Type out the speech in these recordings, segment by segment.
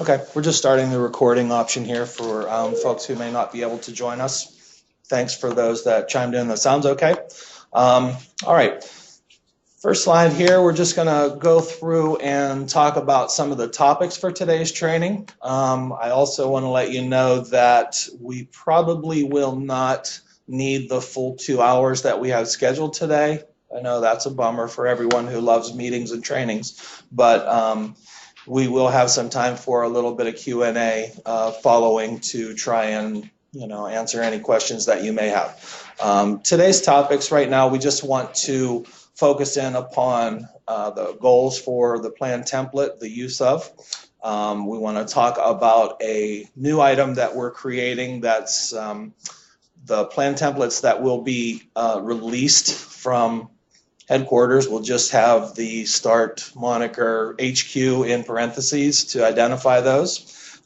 Okay, we're just starting the recording option here for folks who may not be able to join us. Thanks for those that chimed in. That sounds okay. All right, first slide here, we're just going to go through and talk about some of the topics for today's training. I also want to let you know that we probably will not need the full 2 hours that we have scheduled today. I know that's a bummer for everyone who loves meetings and trainings, but we will have some time for a little bit of Q&A following to try and answer any questions that you may have. Today's topics right now, we just want to focus in upon the goals for the plan template, the use of. We want to talk about a new item that we're creating that's the plan templates that will be released from headquarters. Will just have the start moniker HQ in parentheses to identify those.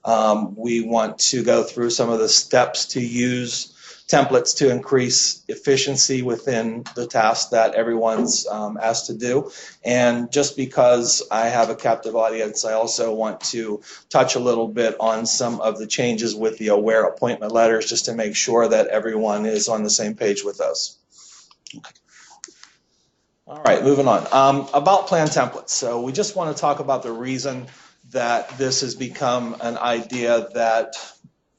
We want to go through some of the steps to use templates to increase efficiency within the task that everyone's asked to do. And just because I have a captive audience, I also want to touch a little bit on some of the changes with the AWARE appointment letters, just to make sure that everyone is on the same page with those. Okay. All right, moving on. About plan templates. So we just want to talk about the reason that this has become an idea that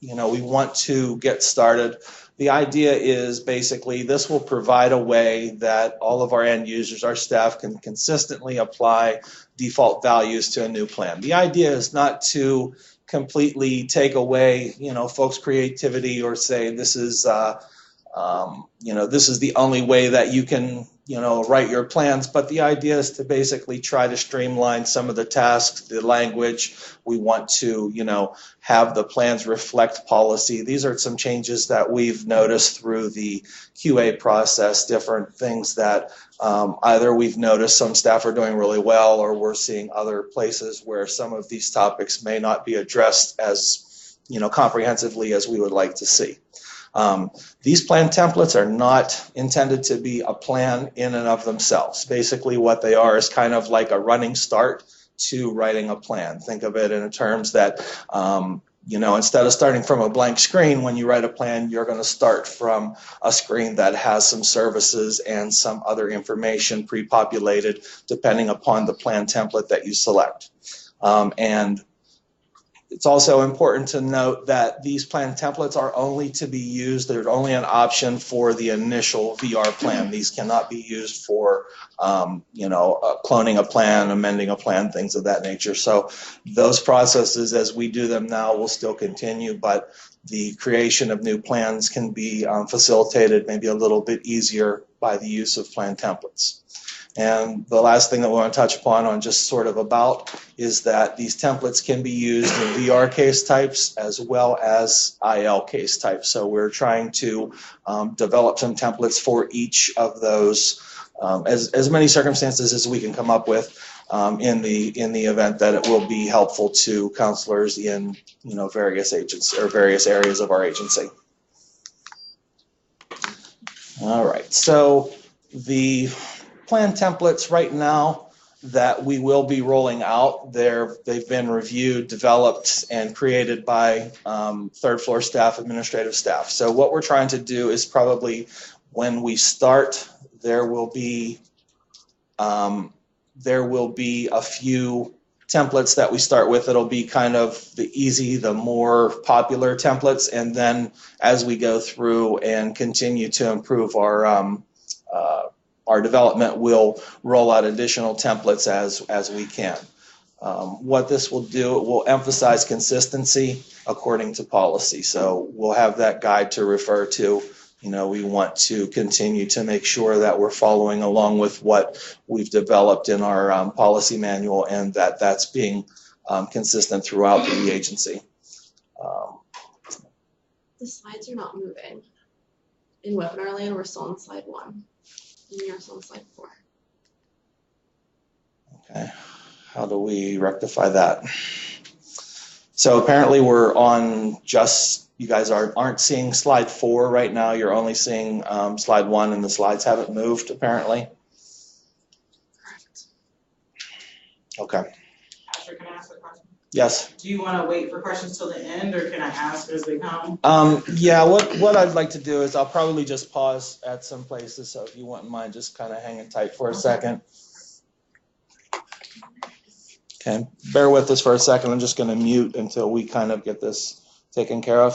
we want to get started. The idea is basically this will provide a way that all of our end users, our staff, can consistently apply default values to a new plan. The idea is not to completely take away folks' creativity or say this is this is the only way that you can write your plans, but the idea is to basically try to streamline some of the tasks, the language. We want to have the plans reflect policy. These are some changes that we've noticed through the QA process, different things that either we've noticed some staff are doing really well, or we're seeing other places where some of these topics may not be addressed as comprehensively as we would like to see. These plan templates are not intended to be a plan in and of themselves. Basically what they are is kind of like a running start to writing a plan. Think of it in terms that instead of starting from a blank screen when you write a plan, you're going to start from a screen that has some services and some other information pre-populated depending upon the plan template that you select. And it's also important to note that these plan templates are only to be used, they're only an option for the initial VR plan. These cannot be used for, cloning a plan, amending a plan, things of that nature. So those processes, as we do them now, will still continue, but the creation of new plans can be facilitated maybe a little bit easier by the use of plan templates. And the last thing that we want to touch upon on just sort of about is that these templates can be used in VR case types as well as IL case types. So we're trying to develop some templates for each of those, as many circumstances as we can come up with in the event that it will be helpful to counselors in various agencies or various areas of our agency. All right, so the plan templates right now that we will be rolling out, they've been reviewed, developed, and created by third floor staff, administrative staff. So what we're trying to do is probably when we start, there will be a few templates that we start with. It'll be kind of the easy, the more popular templates, and then as we go through and continue to improve our development, will roll out additional templates as we can. What this will do, it will emphasize consistency according to policy. So we'll have that guide to refer to. We want to continue to make sure that we're following along with what we've developed in our policy manual, and that's being consistent throughout the agency. The slides are not moving. In Webinar Land, we're still on slide 1. And we are still on slide 4. Okay, how do we rectify that? So apparently we're on you guys aren't seeing slide 4 right now. You're only seeing slide 1, and the slides haven't moved apparently. Correct. Okay. Asher, can I ask a question? Yes. Do you want to wait for questions till the end, or can I ask as they come? Yeah, what I'd like to do is I'll probably just pause at some places, so if you wouldn't mind just kind of hanging tight for a second. Okay, bear with us for a second. I'm just going to mute until we kind of get this taken care of.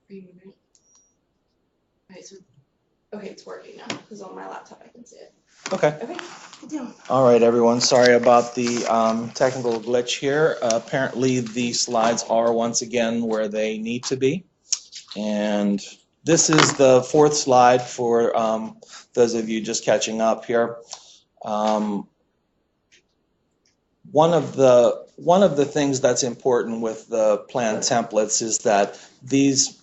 Are you moving? Okay, so it's working now because on my laptop I can see it. Okay. Okay, good deal. All right, everyone. Sorry about the technical glitch here. Apparently, the slides are once again where they need to be. And this is the fourth slide for those of you just catching up here. One of the things that's important with the plan templates is that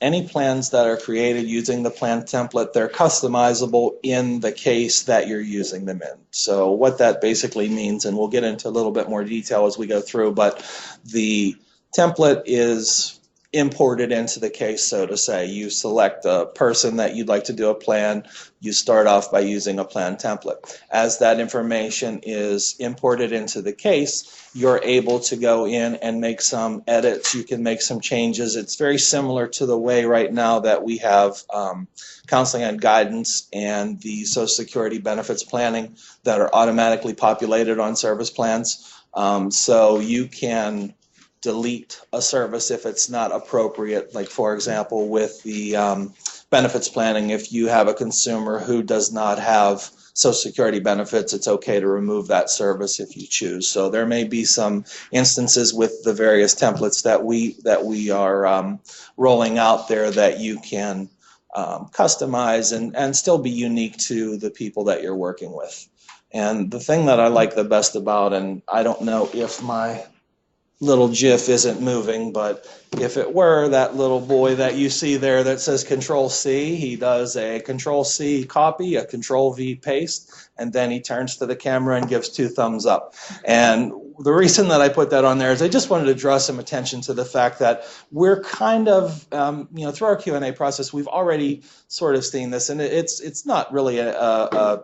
any plans that are created using the plan template, they're customizable in the case that you're using them in. So what that basically means, and we'll get into a little bit more detail as we go through, but the template is imported into the case, so to say. You select a person that you'd like to do a plan. You start off by using a plan template. As that information is imported into the case, you're able to go in and make some edits. You can make some changes. It's very similar to the way right now that we have counseling and guidance and the Social Security benefits planning that are automatically populated on service plans. So you can delete a service if it's not appropriate. Like, for example, with the benefits planning, if you have a consumer who does not have Social Security benefits, it's okay to remove that service if you choose. So there may be some instances with the various templates that we are rolling out there that you can customize and still be unique to the people that you're working with. And the thing that I like the best about, and I don't know if my little GIF isn't moving, but if it were, that little boy that you see there that says Control C, he does a Control C copy, a Control V paste, and then he turns to the camera and gives 2 thumbs up. And the reason that I put that on there is I just wanted to draw some attention to the fact that we're kind of, through our Q&A process, we've already sort of seen this, and it's not really an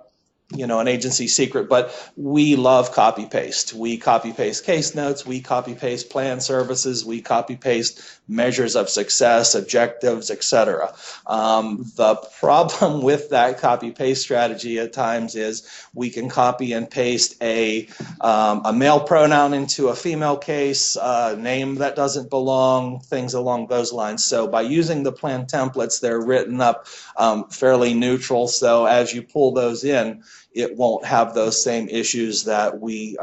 agency secret, but we love copy paste. We copy paste case notes, we copy paste plan services, we copy paste measures of success, objectives, etc. The problem with that copy paste strategy at times is we can copy and paste a male pronoun into a female case, a name that doesn't belong, things along those lines. So by using the plan templates, they're written up fairly neutral. So as you pull those in, it won't have those same issues that we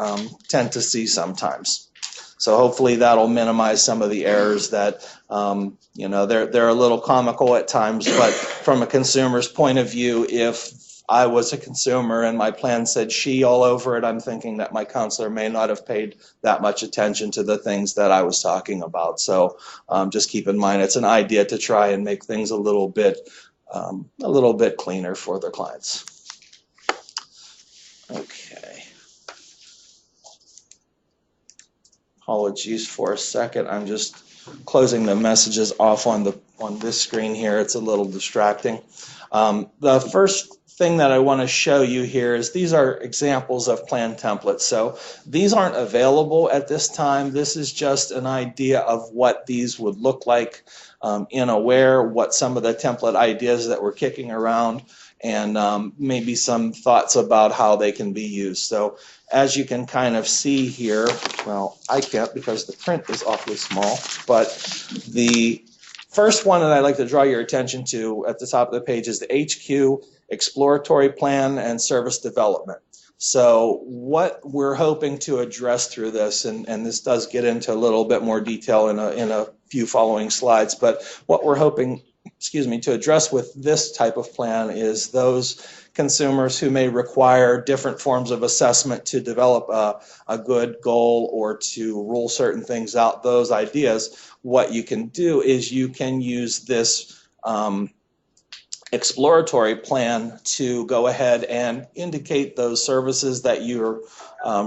tend to see sometimes. So hopefully that'll minimize some of the errors that, they're a little comical at times, but from a consumer's point of view, if I was a consumer and my plan said she all over it, I'm thinking that my counselor may not have paid that much attention to the things that I was talking about. So just keep in mind, it's an idea to try and make things a little bit cleaner for their clients. Okay. Apologies for a second. I'm just closing the messages off on the on this screen here. It's a little distracting. The first thing that I want to show you here is these are examples of plan templates. So these aren't available at this time. This is just an idea of what these would look like in Aware, what some of the template ideas that we're kicking around, and maybe some thoughts about how they can be used. So as you can kind of see here, well, I can't because the print is awfully small, but the first one that I'd like to draw your attention to at the top of the page is the HQ Exploratory Plan and Service Development. So what we're hoping to address through this, and this does get into a little bit more detail in a few following slides, but what we're hoping, to address with this type of plan is those consumers who may require different forms of assessment to develop a good goal or to rule certain things out, those ideas. What you can do is you can use this exploratory plan to go ahead and indicate those services that you're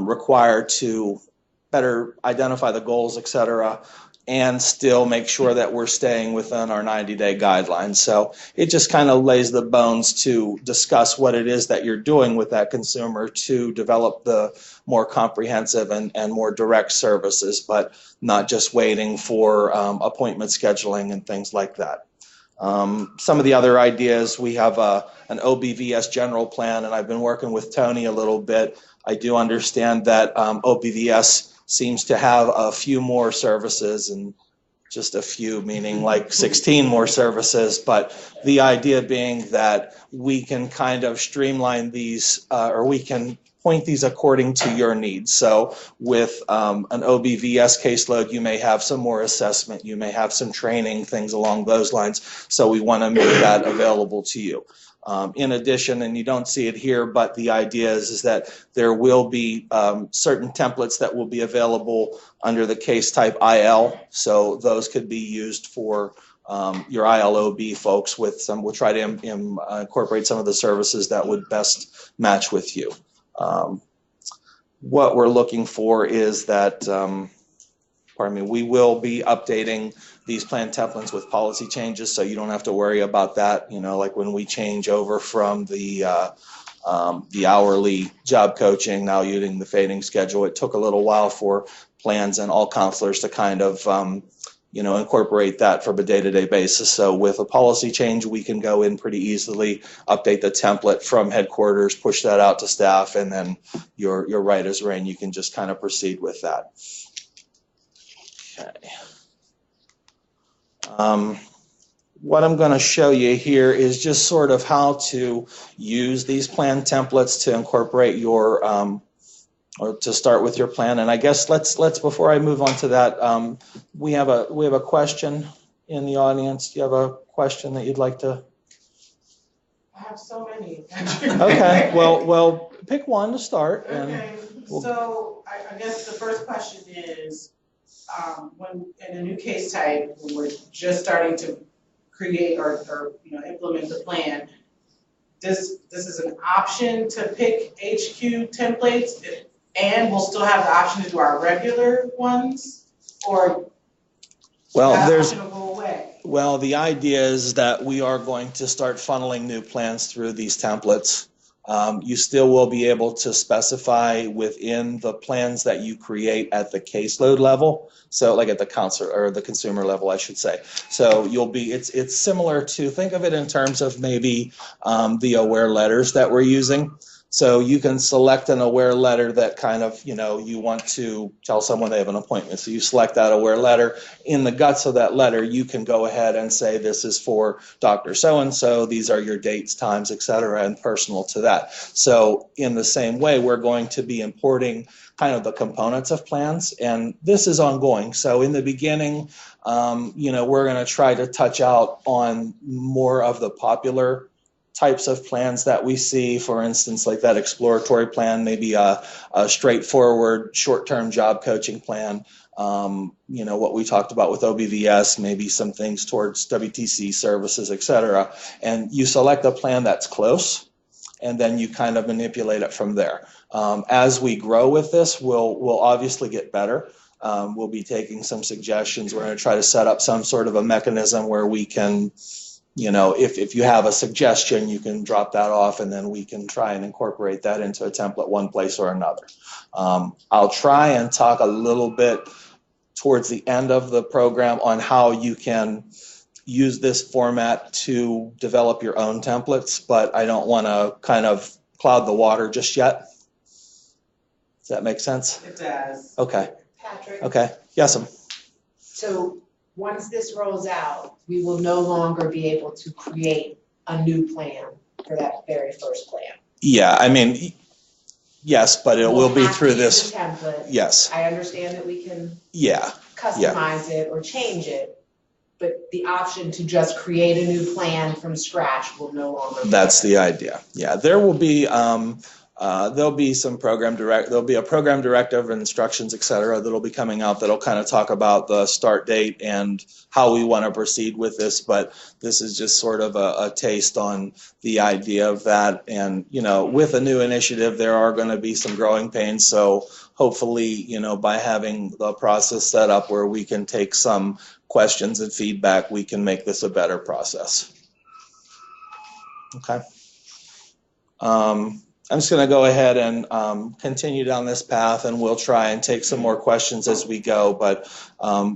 required to better identify the goals, etc., and still make sure that we're staying within our 90-day guidelines. So it just kind of lays the bones to discuss what it is that you're doing with that consumer to develop the more comprehensive and more direct services, but not just waiting for appointment scheduling and things like that. Some of the other ideas, we have an OBVS general plan, and I've been working with Tony a little bit. I do understand that OBVS seems to have a few more services, and just a few meaning like 16 more services, but the idea being that we can kind of streamline these, or we can point these according to your needs. So with an OBVS caseload, you may have some more assessment, you may have some training, things along those lines. So we want to make that available to you. In addition, and you don't see it here, but the idea is that there will be certain templates that will be available under the case type IL. So those could be used for your ILOB folks with some. We'll try to incorporate some of the services that would best match with you. What we're looking for is that, we will be updating these plan templates with policy changes, so you don't have to worry about that. You know, like when we change over from the hourly job coaching, now using the fading schedule, it took a little while for plans and all counselors to kind of incorporate that from a day-to-day basis. So with a policy change, we can go in pretty easily, update the template from headquarters, push that out to staff, and then you're right as rain. You can just kind of proceed with that. Okay. What I'm going to show you here is just sort of how to use these plan templates to incorporate your or to start with your plan. And I guess let's before I move on to that, we have a question in the audience. Do you have a question that you'd like to? I have so many. Okay, well, pick one to start. Okay, so I guess the first question is, when in a new case type, when we're just starting to create or implement the plan, this is an option to pick HQ templates, and we'll still have the option to do our regular ones, or there's option will go away? Well, the idea is that we are going to start funneling new plans through these templates. You still will be able to specify within the plans that you create at the caseload level. So like at the counselor or the consumer level, I should say. So it's similar to, think of it in terms of maybe the Aware letters that we're using. So you can select an Aware letter that kind of, you want to tell someone they have an appointment. So you select that Aware letter. In the guts of that letter, you can go ahead and say, this is for Dr. So-and-so, these are your dates, times, et cetera, and personal to that. So in the same way, we're going to be importing kind of the components of plans, and this is ongoing. So in the beginning, we're going to try to touch out on more of the popular types of plans that we see, for instance, like that exploratory plan, maybe a straightforward short-term job coaching plan, what we talked about with OBVS, maybe some things towards WTC services, et cetera. And you select a plan that's close, and then you kind of manipulate it from there. As we grow with this, we'll obviously get better. We'll be taking some suggestions. We're going to try to set up some sort of a mechanism where we can, if you have a suggestion, you can drop that off and then we can try and incorporate that into a template one place or another. I'll try and talk a little bit towards the end of the program on how you can use this format to develop your own templates, but I don't want to kind of cloud the water just yet. Does that make sense? It does. Okay. Patrick, Okay. Yes, ma'am. so once this rolls out, we will no longer be able to create a new plan for that very first plan. Yeah, I mean, yes, but it will be We'll have through to use this. the template. Yes. I understand that we can Yeah. customize it or change it, but the option to just create a new plan from scratch will no longer be That's there. the idea. Yeah, there will be there'll be some there'll be a program directive, instructions, et cetera, that'll be coming out that'll kind of talk about the start date and how we want to proceed with this. But this is just sort of a taste on the idea of that. And with a new initiative, there are going to be some growing pains. So hopefully, by having the process set up where we can take some questions and feedback, we can make this a better process. Okay. I'm just going to go ahead and continue down this path, and we'll try and take some more questions as we go. But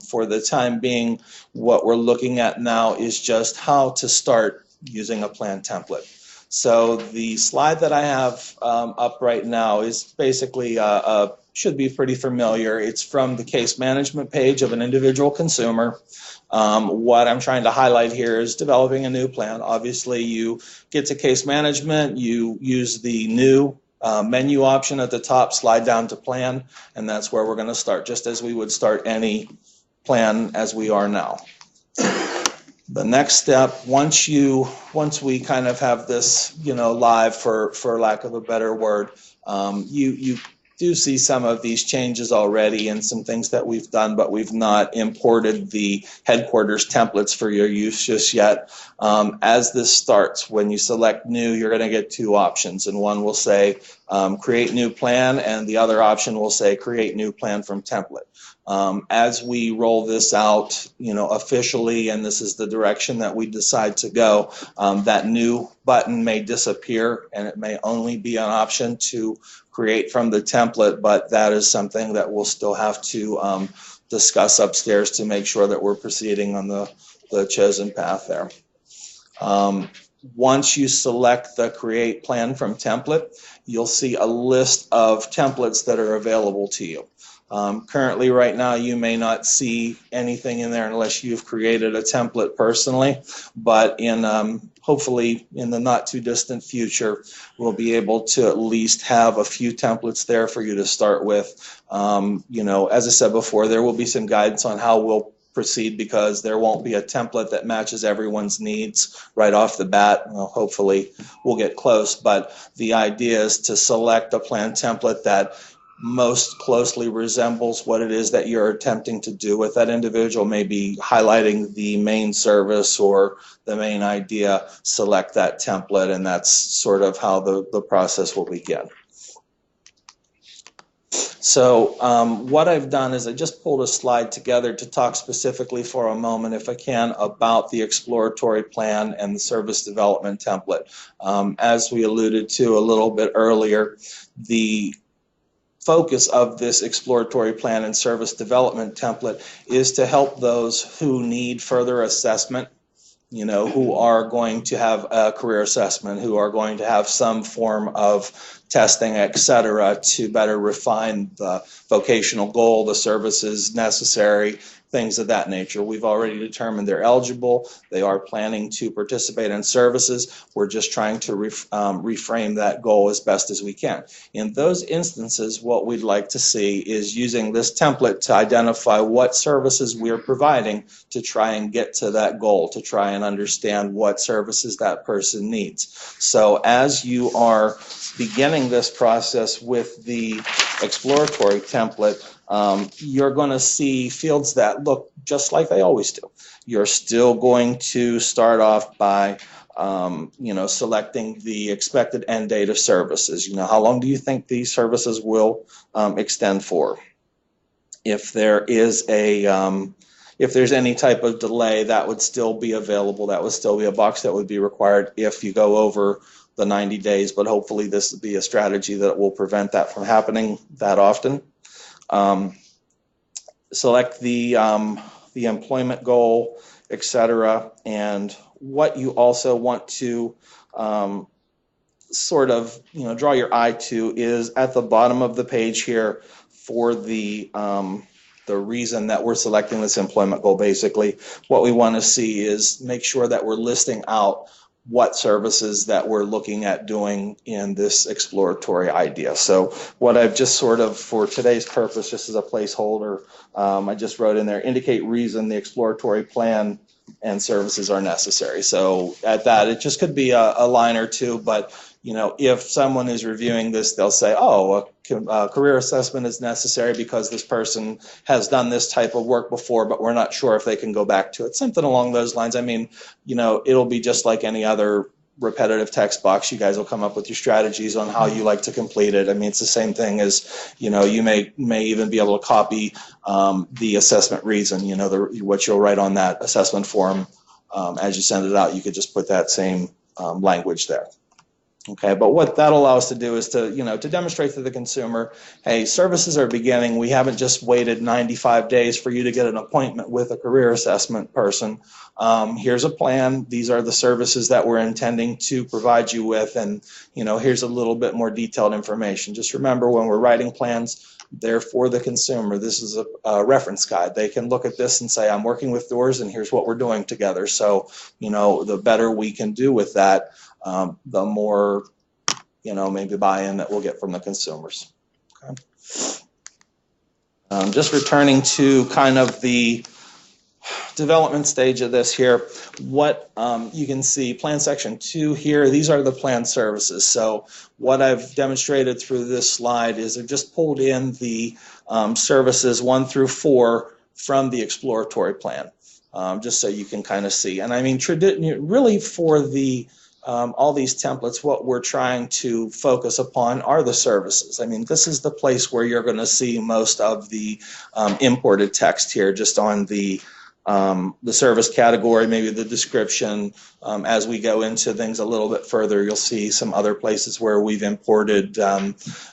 for the time being, what we're looking at now is just how to start using a plan template. So the slide that I have up right now is basically should be pretty familiar. It's from the case management page of an individual consumer. What I'm trying to highlight here is developing a new plan. Obviously, you get to case management, you use the new menu option at the top, slide down to plan, and that's where we're going to start, just as we would start any plan as we are now. The next step, once we kind of have this, live for lack of a better word, you do see some of these changes already and some things that we've done, but we've not imported the headquarters templates for your use just yet. As this starts, when you select new, you're going to get two options, and one will say create new plan, and the other option will say create new plan from template. As we roll this out, officially, and this is the direction that we decide to go, that new button may disappear, and it may only be an option to create from the template, but that is something that we'll still have to discuss upstairs to make sure that we're proceeding on the chosen path there. Once you select the create plan from template, you'll see a list of templates that are available to you. Currently, right now, you may not see anything in there unless you've created a template personally, but hopefully in the not too distant future, we'll be able to at least have a few templates there for you to start with. As I said before, there will be some guidance on how we'll proceed, because there won't be a template that matches everyone's needs right off the bat. Hopefully we'll get close, but the idea is to select a plan template that most closely resembles what it is that you're attempting to do with that individual, maybe highlighting the main service or the main idea. Select that template, and that's sort of how the process will begin. So what I've done is I just pulled a slide together to talk specifically for a moment, if I can, about the exploratory plan and the service development template. As we alluded to a little bit earlier, the focus of this exploratory plan and service development template is to help those who need further assessment, who are going to have a career assessment, who are going to have some form of testing, et cetera, to better refine the vocational goal, the services necessary, things of that nature. We've already determined they're eligible. They are planning to participate in services. We're just trying to reframe that goal as best as we can. In those instances, what we'd like to see is using this template to identify what services we're providing to try and get to that goal, to try and understand what services that person needs. So as you are beginning this process with the exploratory template, you're going to see fields that look just like they always do. You're still going to start off by selecting the expected end date of services. How long do you think these services will extend for? if there is if there's any type of delay, that would still be available. That would still be a box that would be required if you go over the 90 days, but hopefully this would be a strategy that will prevent that from happening that often. Select the employment goal, etc. And what you also want to sort of draw your eye to is at the bottom of the page here for the reason that we're selecting this employment goal. Basically, what we want to see is make sure that we're listing out what services that we're looking at doing in this exploratory idea. So what I've just sort of, for today's purpose, just as a placeholder, I just wrote in there, indicate reason the exploratory plan and services are necessary. So at that, it just could be a line or two, but if someone is reviewing this, they'll say, oh, a career assessment is necessary because this person has done this type of work before, but we're not sure if they can go back to it. Something along those lines. I mean, it'll be just like any other repetitive text box. You guys will come up with your strategies on how you like to complete it. I mean, it's the same thing as, you may even be able to copy the assessment reason, what you'll write on that assessment form as you send it out. You could just put that same language there. Okay, but what that allows us to do is to, to demonstrate to the consumer, hey, services are beginning. We haven't just waited 95 days for you to get an appointment with a career assessment person. Here's a plan. These are the services that we're intending to provide you with, and, here's a little bit more detailed information. Just remember, when we're writing plans, they're for the consumer. This is a reference guide. They can look at this and say, I'm working with Doors, and here's what we're doing together. So, the better we can do with that, the more, maybe buy-in that we'll get from the consumers. Okay. Just returning to kind of the development stage of this here, what you can see, plan section 2 here, these are the planned services. So what I've demonstrated through this slide is I've just pulled in the services 1 through 4 from the exploratory plan, just so you can kind of see. And I mean, really for the all these templates, what we're trying to focus upon are the services. I mean, this is the place where you're going to see most of the imported text here, just on the service category, maybe the description. As we go into things a little bit further, you'll see some other places where we've imported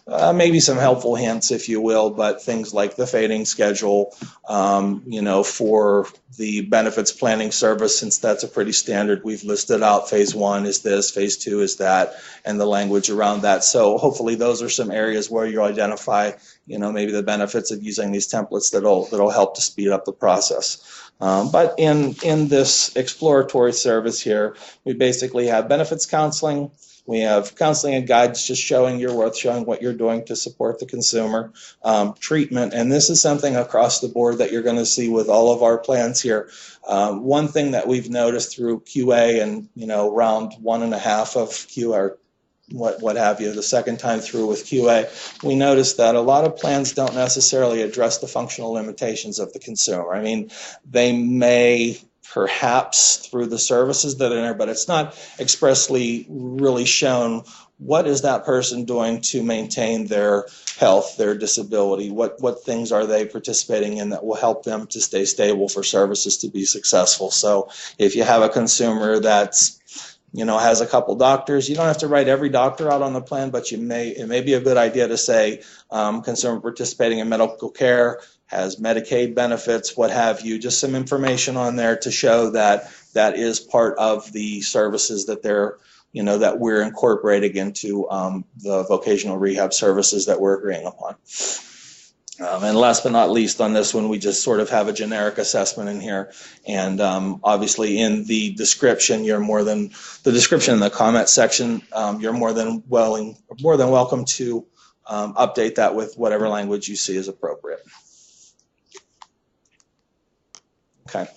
maybe some helpful hints, if you will, but things like the fading schedule, for the benefits planning service, since that's a pretty standard, we've listed out phase 1 is this, phase 2 is that, and the language around that. So hopefully those are some areas where you'll identify, maybe the benefits of using these templates that'll help to speed up the process. But in this exploratory service here, we basically have benefits counseling. We have counseling and guides, just showing your worth, showing what you're doing to support the consumer. Treatment, and this is something across the board that you're going to see with all of our plans here. One thing that we've noticed through QA and, round 1.5 of QA, or what have you, the second time through with QA, we noticed that a lot of plans don't necessarily address the functional limitations of the consumer. I mean, they may perhaps through the services that are in there, but it's not expressly really shown what is that person doing to maintain their health, their disability, what things are they participating in that will help them to stay stable for services to be successful. So if you have a consumer that's has a couple doctors, you don't have to write every doctor out on the plan, but it may be a good idea to say consumer participating in medical care, has Medicaid benefits, what have you, just some information on there to show that that is part of the services that they're, that we're incorporating into the vocational rehab services that we're agreeing upon. And last but not least on this one, we just sort of have a generic assessment in here. And obviously in the description, the description in the comment section, you're more than welcome to update that with whatever language you see is appropriate. Okay.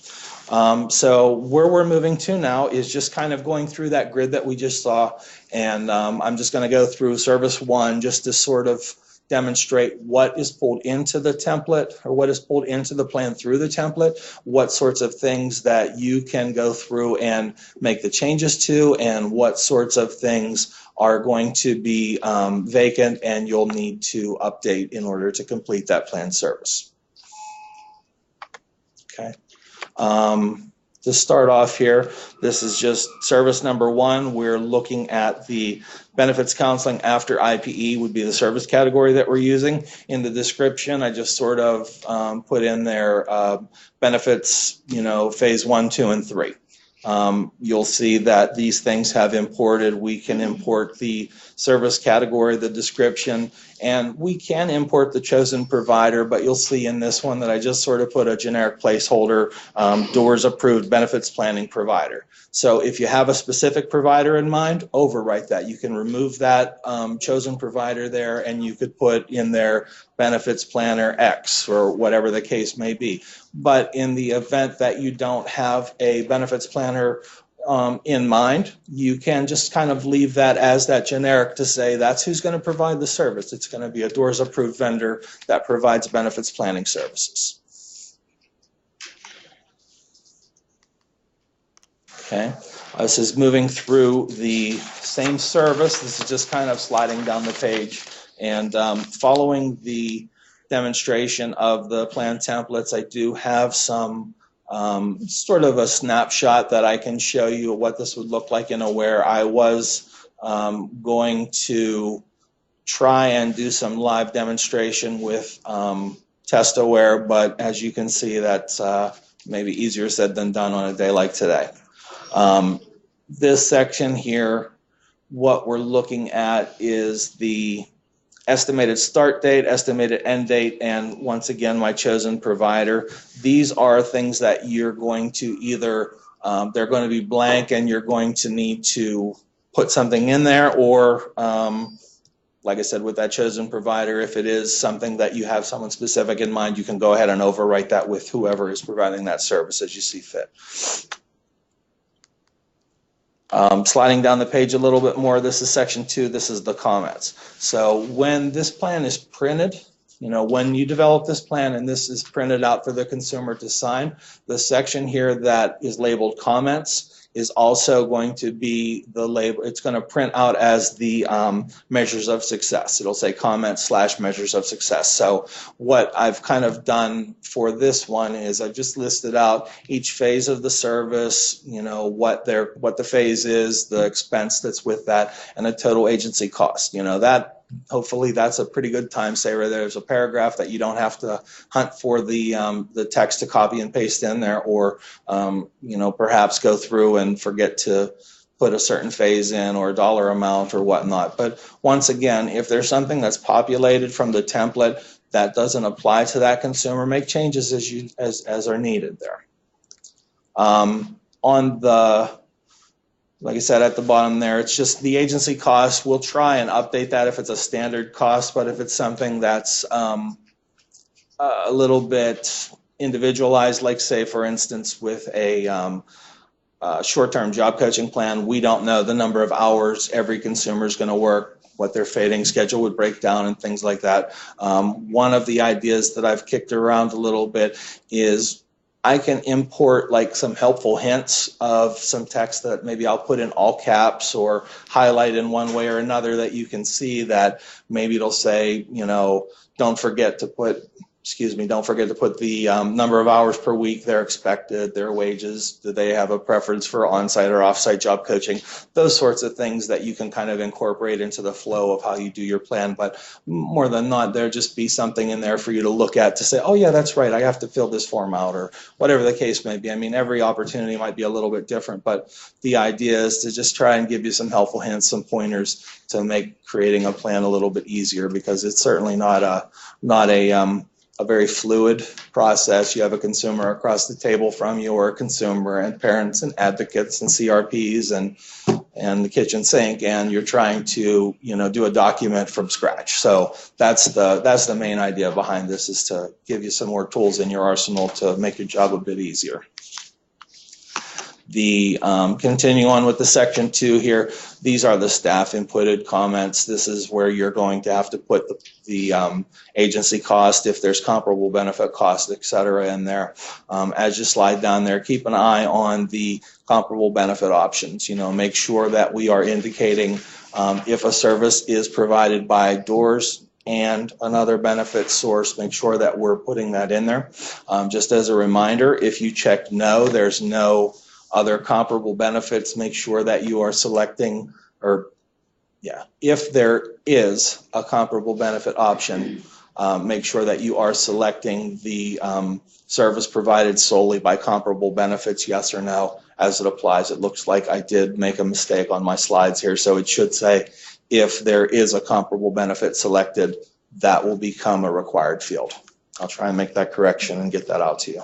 So where we're moving to now is just kind of going through that grid that we just saw. And I'm just going to go through service 1 just to sort of demonstrate what is pulled into the template, or what is pulled into the plan through the template, what sorts of things that you can go through and make the changes to, and what sorts of things are going to be vacant and you'll need to update in order to complete that plan service. Okay. To start off here, this is just service number one. We're looking at the benefits counseling after IPE would be the service category that we're using. In the description, I just sort of put in there benefits, phase 1, 2, and 3. You'll see that these things have imported. We can import the service category, the description, and we can import the chosen provider, but you'll see in this one that I just sort of put a generic placeholder, DOORS approved benefits planning provider. So if you have a specific provider in mind, overwrite that. You can remove that chosen provider there, and you could put in there benefits planner X or whatever the case may be. But in the event that you don't have a benefits planner in mind, you can just kind of leave that as that generic to say that's who's going to provide the service. It's going to be a DOORS approved vendor that provides benefits planning services. Okay, this is moving through the same service. This is just kind of sliding down the page and following the demonstration of the plan templates. I do have some sort of a snapshot that I can show you what this would look like in Aware. I was going to try and do some live demonstration with Test Aware, but as you can see, that's maybe easier said than done on a day like today. This section here, what we're looking at is the estimated start date, estimated end date, and once again, my chosen provider. These are things that you're going to either, they're going to be blank and you're going to need to put something in there, or like I said, with that chosen provider, if it is something that you have someone specific in mind, you can go ahead and overwrite that with whoever is providing that service as you see fit. Sliding down the page a little bit more, this is section 2, this is the comments. So when this plan is printed, when you develop this plan and this is printed out for the consumer to sign, the section here that is labeled comments is also going to be the label. It's going to print out as the measures of success. It'll say comments/measures of success. So what I've kind of done for this one is I've just listed out each phase of the service, what the phase is, the expense that's with that, and the total agency cost. Hopefully that's a pretty good time saver. There's a paragraph that you don't have to hunt for the text to copy and paste in there, or perhaps go through and forget to put a certain phase in or a dollar amount or whatnot. But once again, if there's something that's populated from the template that doesn't apply to that consumer, make changes as are needed there. Like I said, at the bottom there, it's just the agency cost. We'll try and update that if it's a standard cost, but if it's something that's a little bit individualized, like say, for instance, with a short-term job coaching plan, we don't know the number of hours every consumer is going to work, what their fading schedule would break down, and things like that. One of the ideas that I've kicked around a little bit is I can import like some helpful hints of some text that maybe I'll put in all caps or highlight in one way or another that you can see that maybe it'll say, don't forget to put the number of hours per week they're expected, their wages, do they have a preference for on-site or off-site job coaching, those sorts of things that you can kind of incorporate into the flow of how you do your plan. But more than not, there'll just be something in there for you to look at to say, oh yeah, that's right, I have to fill this form out, or whatever the case may be. I mean, every opportunity might be a little bit different, but the idea is to just try and give you some helpful hints, some pointers to make creating a plan a little bit easier, because it's certainly not a very fluid process. You have a consumer across the table from you, or a consumer and parents and advocates and CRPs and the kitchen sink, and you're trying to do a document from scratch. So that's the main idea behind this, is to give you some more tools in your arsenal to make your job a bit easier. Continue on with the section 2 here. These are the staff inputted comments. This is where you're going to have to put the agency cost, if there's comparable benefit cost, et cetera, in there. As you slide down there, keep an eye on the comparable benefit options. Make sure that we are indicating if a service is provided by DOORS, and another benefit source, make sure that we're putting that in there. Just as a reminder, if you check no, there's no other comparable benefits, make sure that you are selecting, or yeah, if there is a comparable benefit option, make sure that you are selecting the service provided solely by comparable benefits, yes or no, as it applies. It looks like I did make a mistake on my slides here, so it should say if there is a comparable benefit selected, that will become a required field. I'll try and make that correction and get that out to you.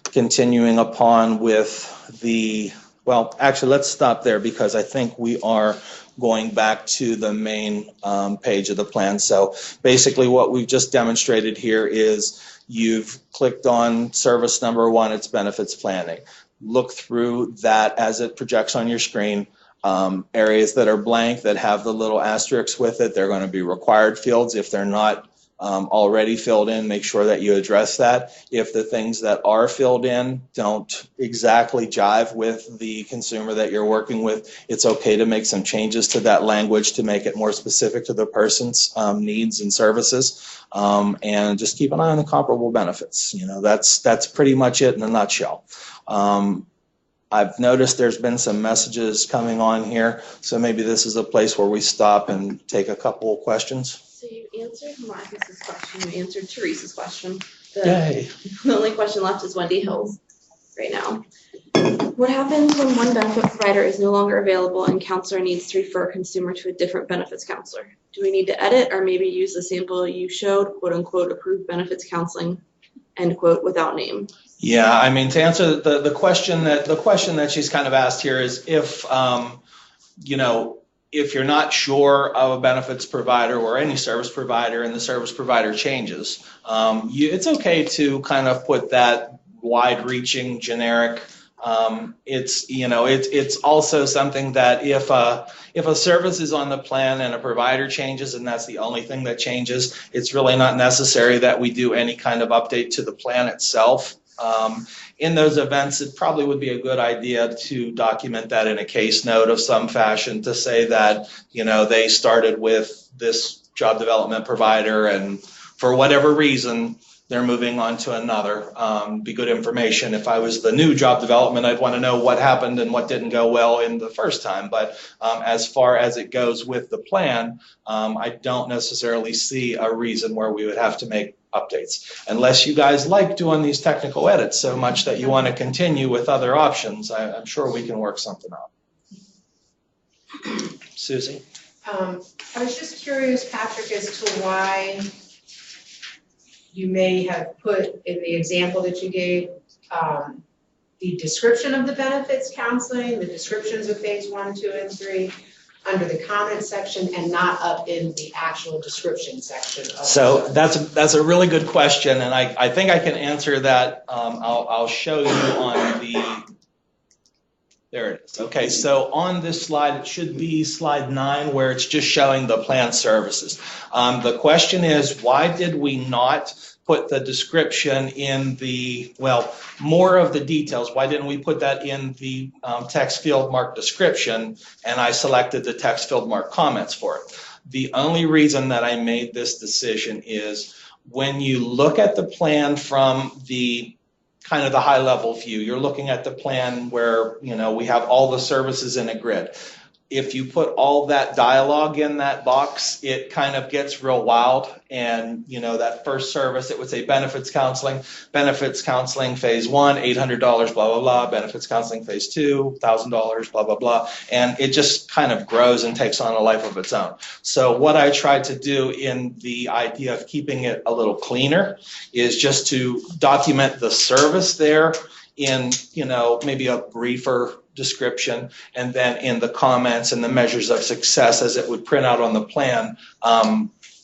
Continuing upon with the, well, actually, let's stop there because I think we are going back to the main page of the plan. So basically what we've just demonstrated here is you've clicked on service number 1, it's benefits planning. Look through that as it projects on your screen. Areas that are blank that have the little asterisks with it, they're going to be required fields. If they're not already filled in, make sure that you address that. If the things that are filled in don't exactly jive with the consumer that you're working with, it's okay to make some changes to that language to make it more specific to the person's needs and services. And just keep an eye on the comparable benefits. You know, that's pretty much it in a nutshell. I've noticed there's been some messages coming on here, so maybe this is a place where we stop and take a couple of questions. So you answered Marcus's question, you answered Teresa's question. Yay. The only question left is Wendy Hill's right now. What happens when one benefit provider is no longer available and counselor needs to refer a consumer to a different benefits counselor? Do we need to edit or maybe use the sample you showed, quote unquote, approved benefits counseling, end quote, without name? Yeah, I mean, to answer the question that she's kind of asked here is if you know, if you're not sure of a benefits provider or any service provider and the service provider changes, it's okay to kind of put that wide-reaching generic. It's, you know, it's also something that if a service is on the plan and a provider changes and that's the only thing that changes, it's really not necessary that we do any kind of update to the plan itself. In those events, it probably would be a good idea to document that in a case note of some fashion to say that, you know, they started with this job development provider and for whatever reason, they're moving on to another. Be good information. If I was the new job development, I'd want to know what happened and what didn't go well in the first time. But as far as it goes with the plan, I don't necessarily see a reason where we would have to make updates. Unless you guys like doing these technical edits so much that you want to continue with other options, I'm sure we can work something out. Susie? I was just curious, Patrick, as to why you may have put in the example that you gave, the description of the benefits counseling, the descriptions of phase 1, 2, and 3 under the comment section and not up in the actual description section. So that's a really good question, and I think I can answer that. I'll show you on the, there it is. Okay, so on this slide, it should be slide 9 where it's just showing the plan services. The question is, why did we not put the description in the, well, more of the details? Why didn't we put that in the text field marked description, and I selected the text field marked comments for it? The only reason that I made this decision is when you look at the plan from the kind of the high level view, you're looking at the plan where, you know, we have all the services in a grid. If you put all that dialogue in that box, it kind of gets real wild. And, you know, that first service, it would say benefits counseling phase 1, $800, blah, blah, blah, benefits counseling phase 2, $1,000, blah, blah, blah. And it just kind of grows and takes on a life of its own. So what I tried to do in the idea of keeping it a little cleaner is just to document the service there in, you know, maybe a briefer description, and then in the comments and the measures of success as it would print out on the plan,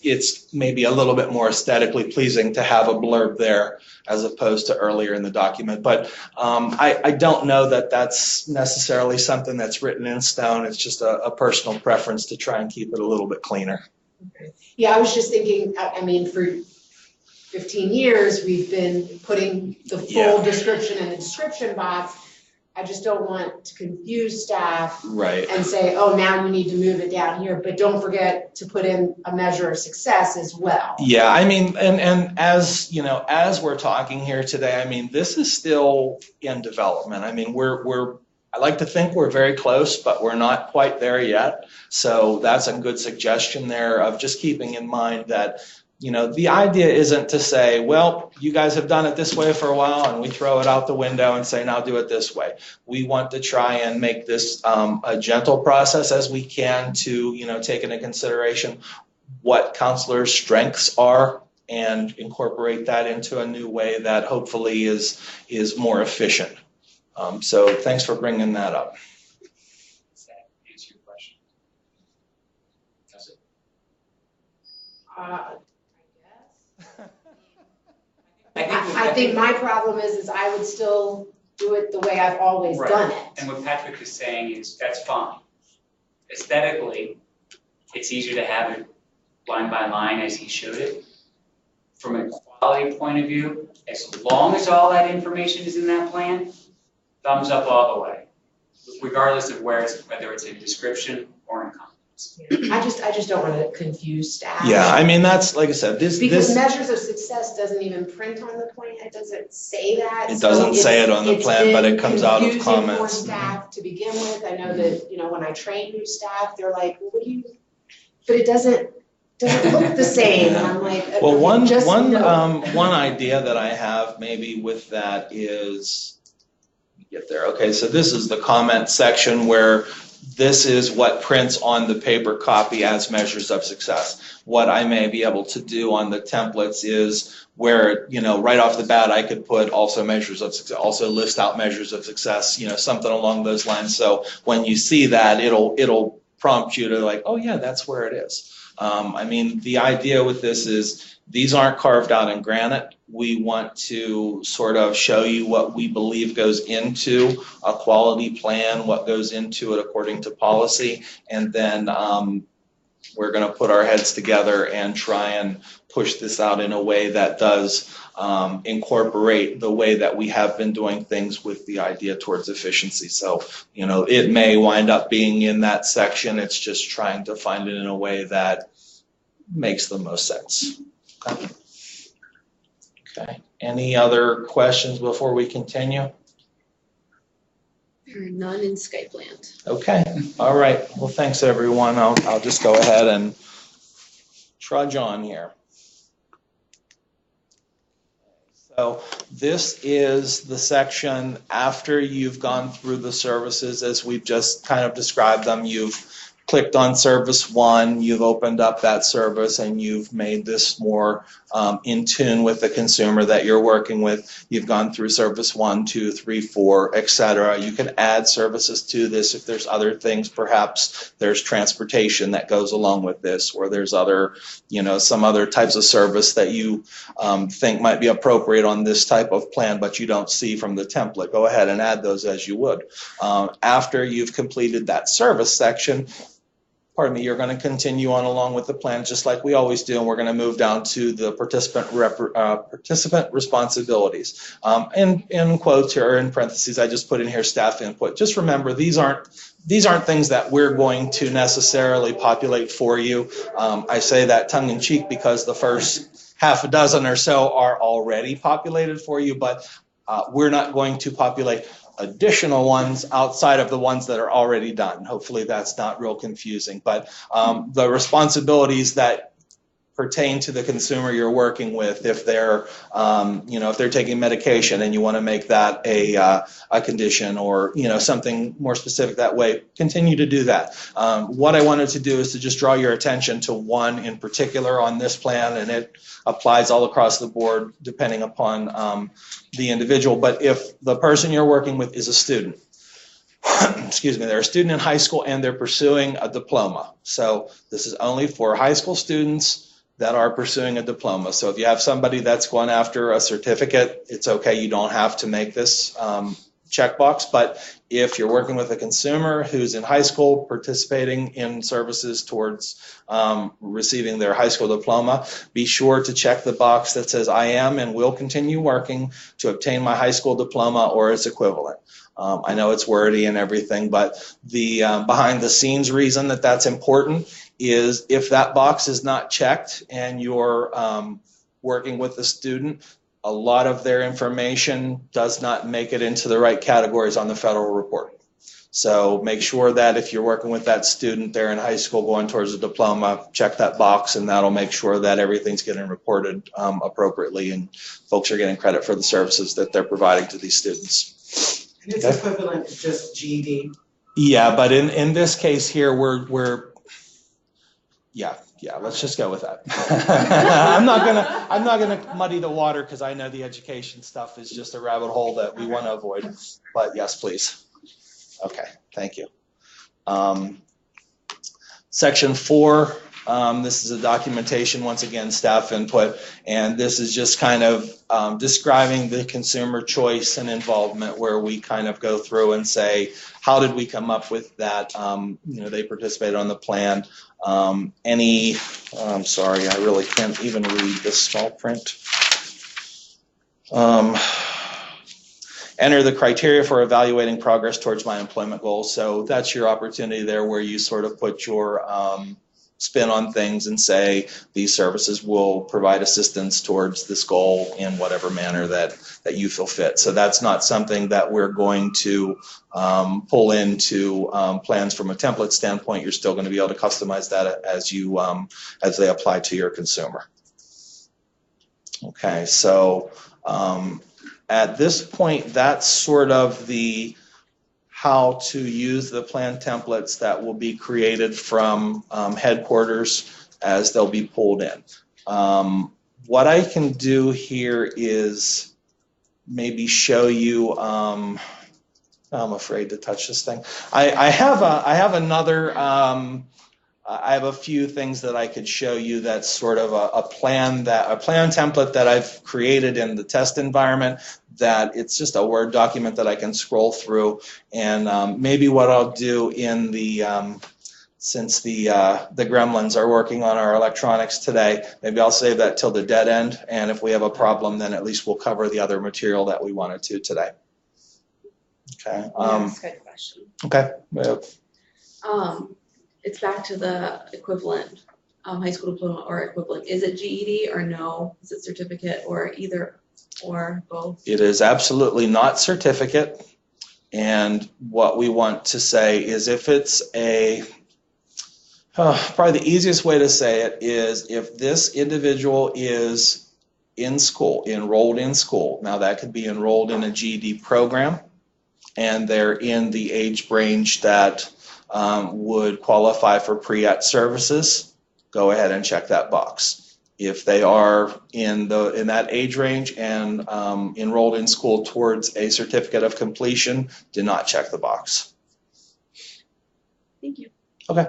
it's maybe a little bit more aesthetically pleasing to have a blurb there as opposed to earlier in the document. But I don't know that that's necessarily something that's written in stone. It's just a personal preference to try and keep it a little bit cleaner. Okay. Yeah, I was just thinking, I mean, for 15 years, we've been putting the full description in the description box. I just don't want to confuse staff Right. and say, oh, now you need to move it down here, but don't forget to put in a measure of success as well. Yeah, I mean, and as you know, as we're talking here today, I mean, this is still in development. I mean, I like to think we're very close, but we're not quite there yet. So that's a good suggestion there of just keeping in mind that, you know, the idea isn't to say, well, you guys have done it this way for a while and we throw it out the window and say, now do it this way. We want to try and make this a gentle process as we can to, you know, take into consideration what counselors' strengths are and incorporate that into a new way that hopefully is more efficient. So thanks for bringing that up. Does that answer your question? Does it? I I think guess. I think my problem is I would still do it the way I've always Right. done it. And what Patrick is saying is, that's fine. Aesthetically, it's easier to have it line by line as he showed it. From a quality point of view, as long as all that information is in that plan, thumbs up all the way, regardless of whether it's in description or in comments. I just don't want to confuse staff. Yeah, I mean, that's, like I said, Because measures of success doesn't even print on the plan, it doesn't say that. It So doesn't say it on the it's plan, but been it comes out of confusing for comments. staff to begin with, I know that, you know, when I train new staff, they're like, well, what do you, but it doesn't look the same, and I'm like, Well, one just no. one idea that I have maybe with that is, get there. Okay, so this is the comment section where this is what prints on the paper copy as measures of success. What I may be able to do on the templates is where, you know, right off the bat, I could put also measures of success, also list out measures of success, you know, something along those lines. So when you see that, it'll prompt you to like, oh yeah, that's where it is. I mean, the idea with this is these aren't carved out in granite. We want to sort of show you what we believe goes into a quality plan, what goes into it according to policy, and then we're going to put our heads together and try and push this out in a way that does incorporate the way that we have been doing things with the idea towards efficiency. So, you know, it may wind up being in that section. It's just trying to find it in a way that makes the most sense. Okay. Okay. Any other questions before we continue? There are none in Skype land. Okay. All right. Well, thanks everyone. I'll just go ahead and trudge on here. So this is the section after you've gone through the services as we've just kind of described them. You've clicked on service 1, you've opened up that service and you've made this more in tune with the consumer that you're working with. You've gone through service 1, 2, 3, 4, etc. You can add services to this if there's other things. Perhaps there's transportation that goes along with this, or there's other, you know, some other types of service that you think might be appropriate on this type of plan, but you don't see from the template. Go ahead and add those as you would. After you've completed that service section, you're going to continue on along with the plan just like we always do, and we're going to move down to the participant responsibilities. In quotes or in parentheses, I just put in here staff input. Just remember, these aren't things that we're going to necessarily populate for you. I say that tongue in cheek because the first half a dozen or so are already populated for you, but we're not going to populate additional ones outside of the ones that are already done. Hopefully that's not real confusing, but the responsibilities that pertain to the consumer you're working with, if they're if they're taking medication and you want to make that a condition, or something more specific that way, continue to do that. What I wanted to do is to just draw your attention to one in particular on this plan, and it applies all across the board depending upon the individual. But if the person you're working with is a student, excuse me, they're a student in high school and they're pursuing a diploma. So this is only for high school students that are pursuing a diploma. So if you have somebody that's going after a certificate, it's okay. You don't have to make this checkbox, but if you're working with a consumer who's in high school participating in services towards receiving their high school diploma, be sure to check the box that says I am and will continue working to obtain my high school diploma or its equivalent. I know it's wordy and everything, but the behind the scenes reason that that's important is if that box is not checked and you're working with the student, a lot of their information does not make it into the right categories on the federal report. So make sure that if you're working with that student, they're in high school going towards a diploma, check that box, and that'll make sure that everything's getting reported appropriately and folks are getting credit for the services that they're providing to these students. And it's equivalent to just GED. Yeah, but in this case here, let's just go with that. I'm not gonna muddy the water because I know the education stuff is just a rabbit hole that we want to avoid. But yes, please. Okay, thank you. Section 4. This is a documentation, once again, staff input, and this is just kind of describing the consumer choice and involvement, where we kind of go through and say, how did we come up with that? They participated on the plan. I'm sorry, I really can't even read this small print. Enter the criteria for evaluating progress towards my employment goals. So that's your opportunity there where you sort of put your spin on things and say these services will provide assistance towards this goal in whatever manner that you feel fit. So that's not something that we're going to pull into plans from a template standpoint. You're still going to be able to customize that as they apply to your consumer. Okay, so at this point, that's sort of the how to use the plan templates that will be created from headquarters as they'll be pulled in. What I can do here is maybe show you, I'm afraid to touch this thing. I have a few things that I could show you that's sort of a plan template that I've created in the test environment, that it's just a Word document that I can scroll through. And maybe what I'll do in the since the gremlins are working on our electronics today, maybe I'll save that till the dead end, and if we have a problem, then at least we'll cover the other material that we wanted to today. Okay. That's a good question. Okay. It's back to the equivalent, high school diploma or equivalent. Is it GED or no? Is it certificate or either or both? It is absolutely not certificate. And what we want to say is if it's probably the easiest way to say it is if this individual is in school, enrolled in school. Now that could be enrolled in a GED program and they're in the age range that would qualify for pre-ET services, go ahead and check that box. If they are in that age range and enrolled in school towards a certificate of completion, do not check the box. Thank you. Okay.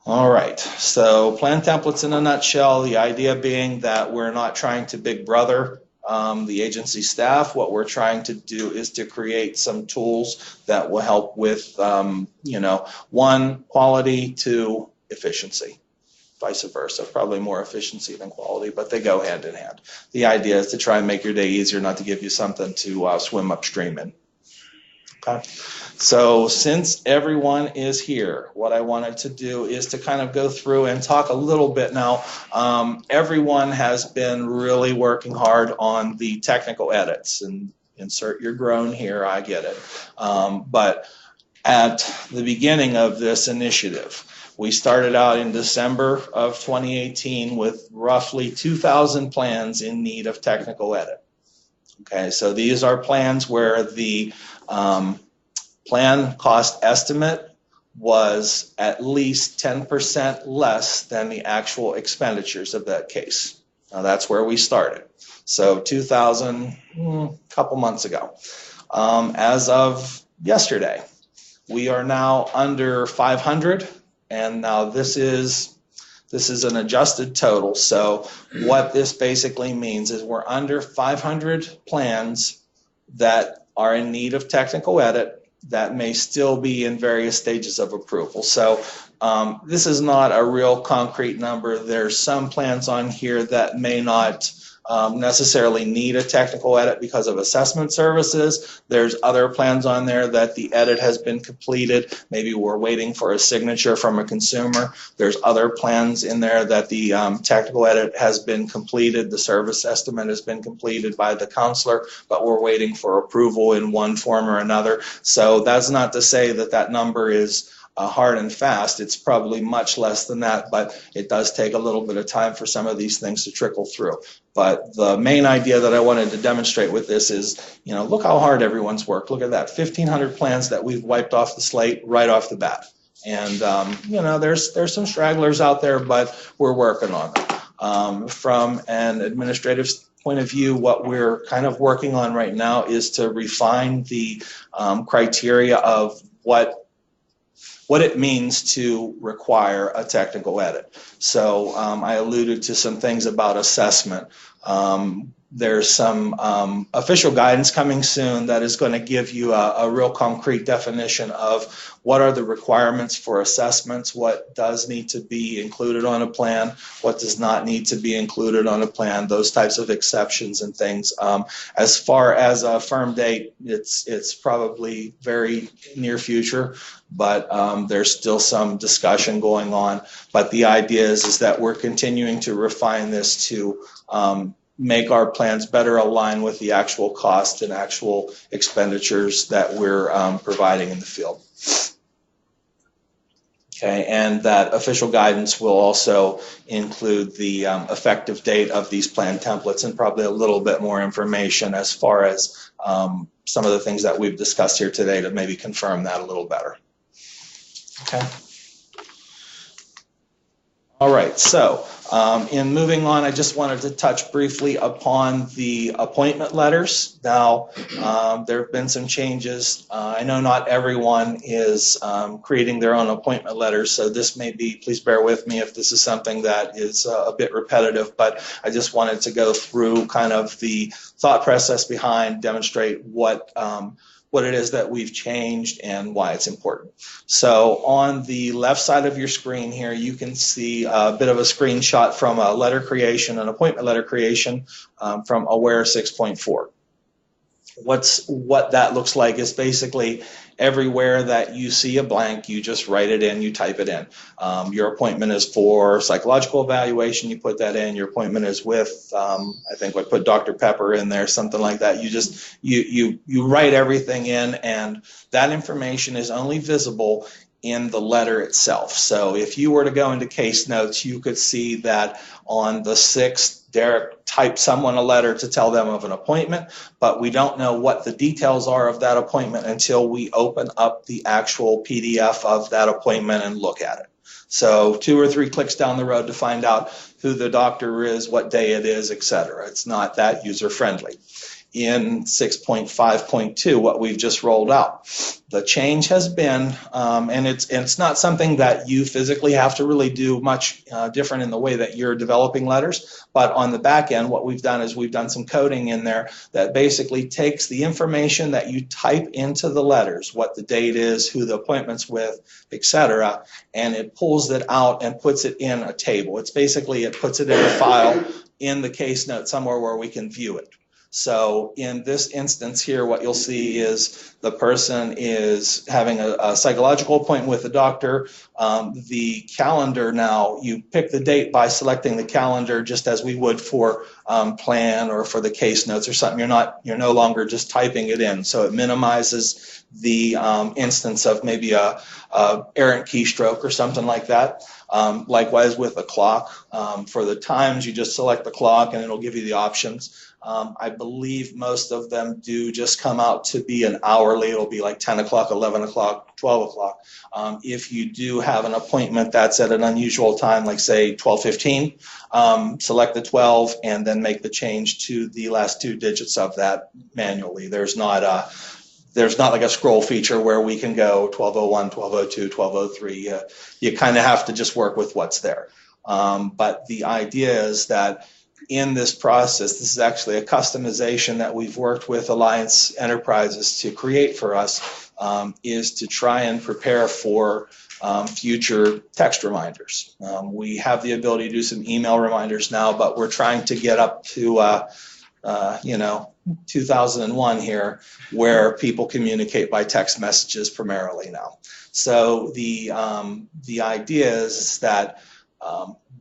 All right, so plan templates in a nutshell, the idea being that we're not trying to big brother the agency staff. What we're trying to do is to create some tools that will help with, one, quality, two, efficiency, vice versa. Probably more efficiency than quality, but they go hand in hand. The idea is to try and make your day easier, not to give you something to swim upstream in. Okay. So since everyone is here, what I wanted to do is to kind of go through and talk a little bit now. Everyone has been really working hard on the technical edits, and insert your groan here, I get it. But at the beginning of this initiative, we started out in December of 2018 with roughly 2,000 plans in need of technical edit. Okay, so these are plans where the plan cost estimate was at least 10% less than the actual expenditures of that case. Now that's where we started. So 2,000, a couple months ago. As of yesterday, we are now under 500, and now this is This is an adjusted total. So what this basically means is we're under 500 plans that are in need of technical edit that may still be in various stages of approval. So this is not a real concrete number. There's some plans on here that may not necessarily need a technical edit because of assessment services. There's other plans on there that the edit has been completed. Maybe we're waiting for a signature from a consumer. There's other plans in there that the technical edit has been completed. The service estimate has been completed by the counselor, but we're waiting for approval in one form or another. So that's not to say that that number is hard and fast. It's probably much less than that, but it does take a little bit of time for some of these things to trickle through. But the main idea that I wanted to demonstrate with this is, you know, look how hard everyone's worked. Look at that, 1,500 plans that we've wiped off the slate right off the bat. And, you know, there's some stragglers out there, but we're working on them. From an administrative point of view, what we're kind of working on right now is to refine the criteria of what it means to require a technical edit. So I alluded to some things about assessment. There's some official guidance coming soon that is going to give you a real concrete definition of what are the requirements for assessments, what does need to be included on a plan, what does not need to be included on a plan, those types of exceptions and things. As far as a firm date, it's probably very near future, but there's still some discussion going on. But the idea is that we're continuing to refine this to make our plans better align with the actual cost and actual expenditures that we're providing in the field. Okay, and that official guidance will also include the effective date of these plan templates and probably a little bit more information as far as some of the things that we've discussed here today to maybe confirm that a little better. Okay. All right, so in moving on, I just wanted to touch briefly upon the appointment letters. Now, there have been some changes. I know not everyone is creating their own appointment letters, so this may be, please bear with me if this is something that is a bit repetitive, but I just wanted to go through kind of the thought process behind, demonstrate what it is that we've changed and why it's important. So on the left side of your screen here, you can see a bit of a screenshot from a letter creation, an appointment letter creation from Aware 6.4. What that looks like is basically everywhere that you see a blank, you just write it in, you type it in. Your appointment is for psychological evaluation, you put that in. Your appointment is with, I think I put Dr. Pepper in there, something like that. You just, you write everything in, and that information is only visible in the letter itself. So if you were to go into case notes, you could see that on the 6th, Derek typed someone a letter to tell them of an appointment, but we don't know what the details are of that appointment until we open up the actual PDF of that appointment and look at it. So 2 or 3 clicks down the road to find out who the doctor is, what day it is, etc. It's not that user-friendly. In 6.5.2, what we've just rolled out, the change has been, and it's not something that you physically have to really do much different in the way that you're developing letters, but on the back end, what we've done is we've done some coding in there that basically takes the information that you type into the letters, what the date is, who the appointment's with, etc., and it pulls it out and puts it in a table. It's basically, it puts it in a file in the case note somewhere where we can view it. So in this instance here, what you'll see is the person is having a psychological appointment with the doctor. The calendar now, you pick the date by selecting the calendar just as we would for plan or for the case notes or something. You're no longer just typing it in. So it minimizes the instance of maybe a errant keystroke or something like that. Likewise with the clock. For the times, you just select the clock and it'll give you the options. I believe most of them do just come out to be an hourly. It'll be like 10 o'clock, 11 o'clock, 12 o'clock. If you do have an appointment that's at an unusual time, like say 12:15, select the 12 and then make the change to the last 2 digits of that manually. There's not like a scroll feature where we can go 12:01, 12:02, 12:03. You kind of have to just work with what's there. But the idea is that in this process, this is actually a customization that we've worked with Alliance Enterprises to create for us, is to try and prepare for future text reminders. We have the ability to do some email reminders now, but we're trying to get up to 2001 here, where people communicate by text messages primarily now. So the idea is that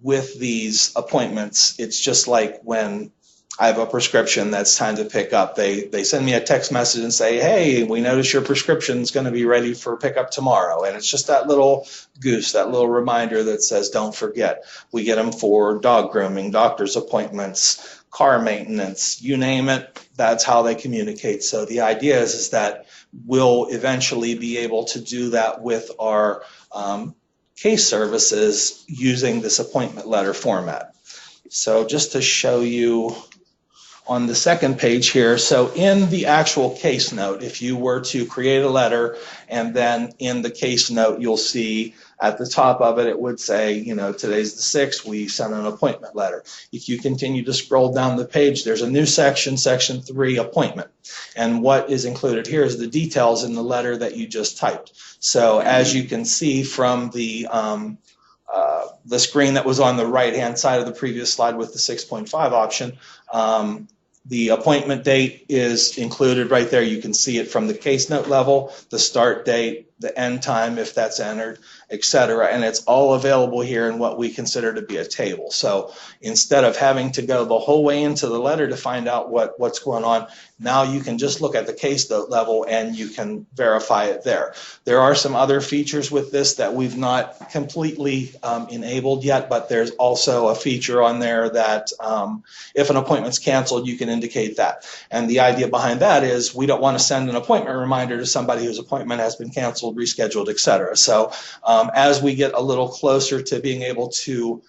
with these appointments, it's just like when I have a prescription that's time to pick up. They send me a text message and say, hey, we notice your prescription's going to be ready for pickup tomorrow. And it's just that little goose, that little reminder that says, don't forget. We get them for dog grooming, doctor's appointments, car maintenance, you name it. That's how they communicate. So the idea is that we'll eventually be able to do that with our case services using this appointment letter format. So just to show you on the second page here, so in the actual case note, if you were to create a letter and then in the case note, you'll see at the top of it, it would say, you know, today's the 6th, we sent an appointment letter. If you continue to scroll down the page, there's a new section, section 3, appointment. And what is included here is the details in the letter that you just typed. So as you can see from the screen that was on the right-hand side of the previous slide with the 6.5 option, the appointment date is included right there. You can see it from the case note level, the start date, the end time if that's entered, etc. And it's all available here in what we consider to be a table. So instead of having to go the whole way into the letter to find out what's going on, now you can just look at the case note level and you can verify it there. There are some other features with this that we've not completely enabled yet, but there's also a feature on there that if an appointment's canceled, you can indicate that. And the idea behind that is we don't want to send an appointment reminder to somebody whose appointment has been canceled, rescheduled, etc. So as we get a little closer to being able to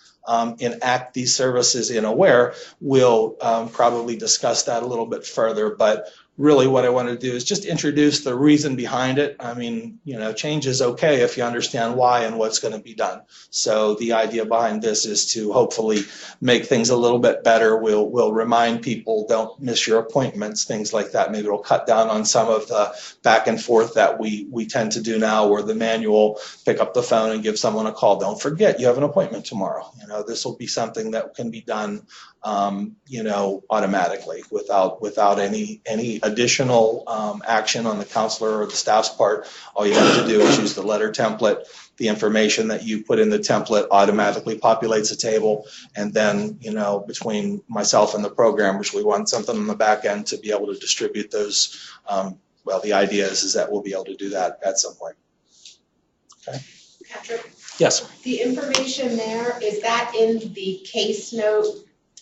enact these services in Aware, we'll probably discuss that a little bit further. But really what I want to do is just introduce the reason behind it. I mean, you know, change is okay if you understand why and what's going to be done. So the idea behind this is to hopefully make things a little bit better. We'll remind people, don't miss your appointments, things like that. Maybe it'll cut down on some of the back and forth that we tend to do now, where the manual pick up the phone and give someone a call. Don't forget, you have an appointment tomorrow. You know, this will be something that can be done you know, automatically without any additional action on the counselor or the staff's part. All you have to do is use the letter template. The information that you put in the template automatically populates a table, and then, you know, between myself and the programmers, we want something on the back end to be able to distribute those. Well, the idea is that we'll be able to do that at some point. Okay. Patrick, Yes. the information there, is that in the case note,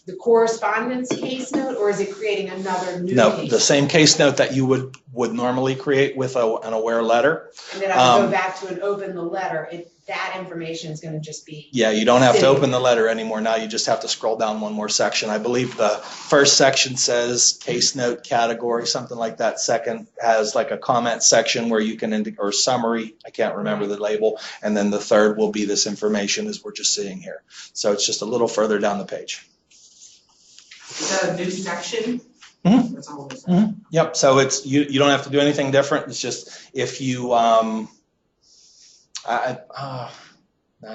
the correspondence case note, or is it creating another new No, case the note? same case note that you would normally create with an Aware letter. And then I would go back to and open the letter. That information is going to just be. Yeah, you don't have to sitting open the letter anymore. Now you just have to scroll down one more section. I believe the first section says case note category, something like that. Second has like a comment section where you can, or summary, I can't remember the label. And then the third will be this information as we're just seeing here. So it's just a little further down the page. Is that a new section? Mhm. That's all it is. Yep, so it's, you don't have to do anything different. It's just if you, I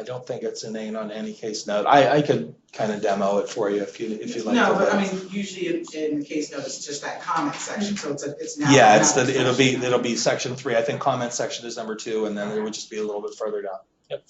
don't think it's inane on any case note. I could kind of demo it for you if you like. No, to. but I mean, usually in the case note, it's just that comment section, so it's now. Yeah, it's another it'll section. be section 3. I think comment section is number 2, and then it would just be a little bit further down. Yep.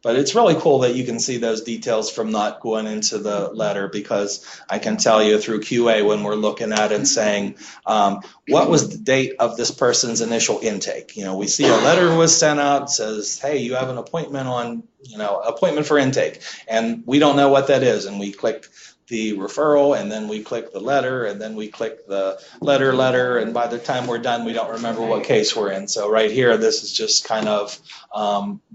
But it's really cool that you can see those details from not going into the letter, because I can tell you through QA when we're looking at it and saying, what was the date of this person's initial intake? You know, we see a letter was sent out, says, hey, you have an appointment on, you know, appointment for intake, and we don't know what that is, and we click the referral, and then we click the letter, and then we click the letter, and by the time we're done, we don't remember what case we're in. So right here, this is just kind of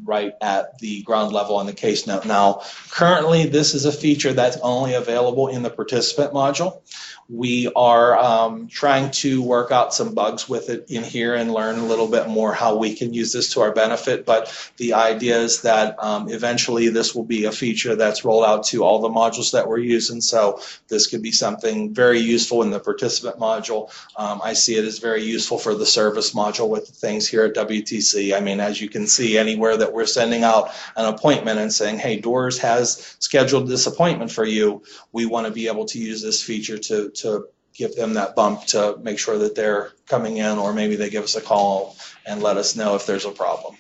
right at the ground level on the case note. Now, currently, this is a feature that's only available in the participant module. We are trying to work out some bugs with it in here and learn a little bit more how we can use this to our benefit, but the idea is that eventually this will be a feature that's rolled out to all the modules that we're using, so this could be something very useful in the participant module. I see it as very useful for the service module with the things here at WTC. I mean, as you can see, anywhere that we're sending out an appointment and saying, hey, Doors has scheduled this appointment for you, we want to be able to use this feature to give them that bump to make sure that they're coming in, or maybe they give us a call and let us know if there's a problem.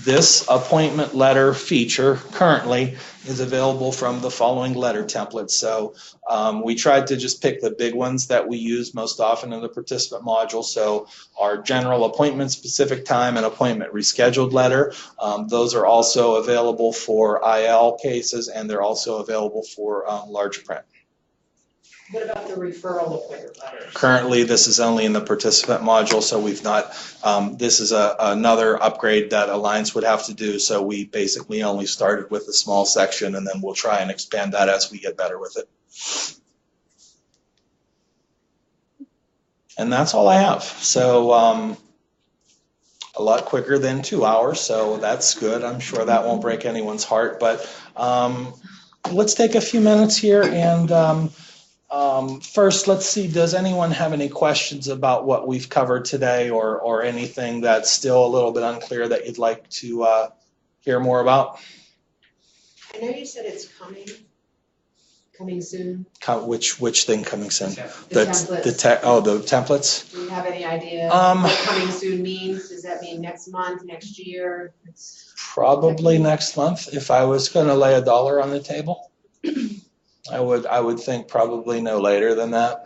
This appointment letter feature currently is available from the following letter templates. So we tried to just pick the big ones that we use most often in the participant module. So our general appointment specific time and appointment rescheduled letter, those are also available for IL cases, and they're also available for large print. What about the referral appointment letters? Currently, this is only in the participant module, so we've not, this is another upgrade that Alliance would have to do, so we basically only started with a small section, and then we'll try and expand that as we get better with it. And that's all I have. So a lot quicker than 2 hours, so that's good. I'm sure that won't break anyone's heart, but let's take a few minutes here and first, let's see, does anyone have any questions about what we've covered today, or anything that's still a little bit unclear that you'd like to hear more about? I know you said it's coming soon. Which thing coming soon? The templates. The templates? Do you have any idea Um, what coming soon means? Does that mean next month, next year? Probably next month. If I was going to lay a dollar on the table, I would think probably no later than that.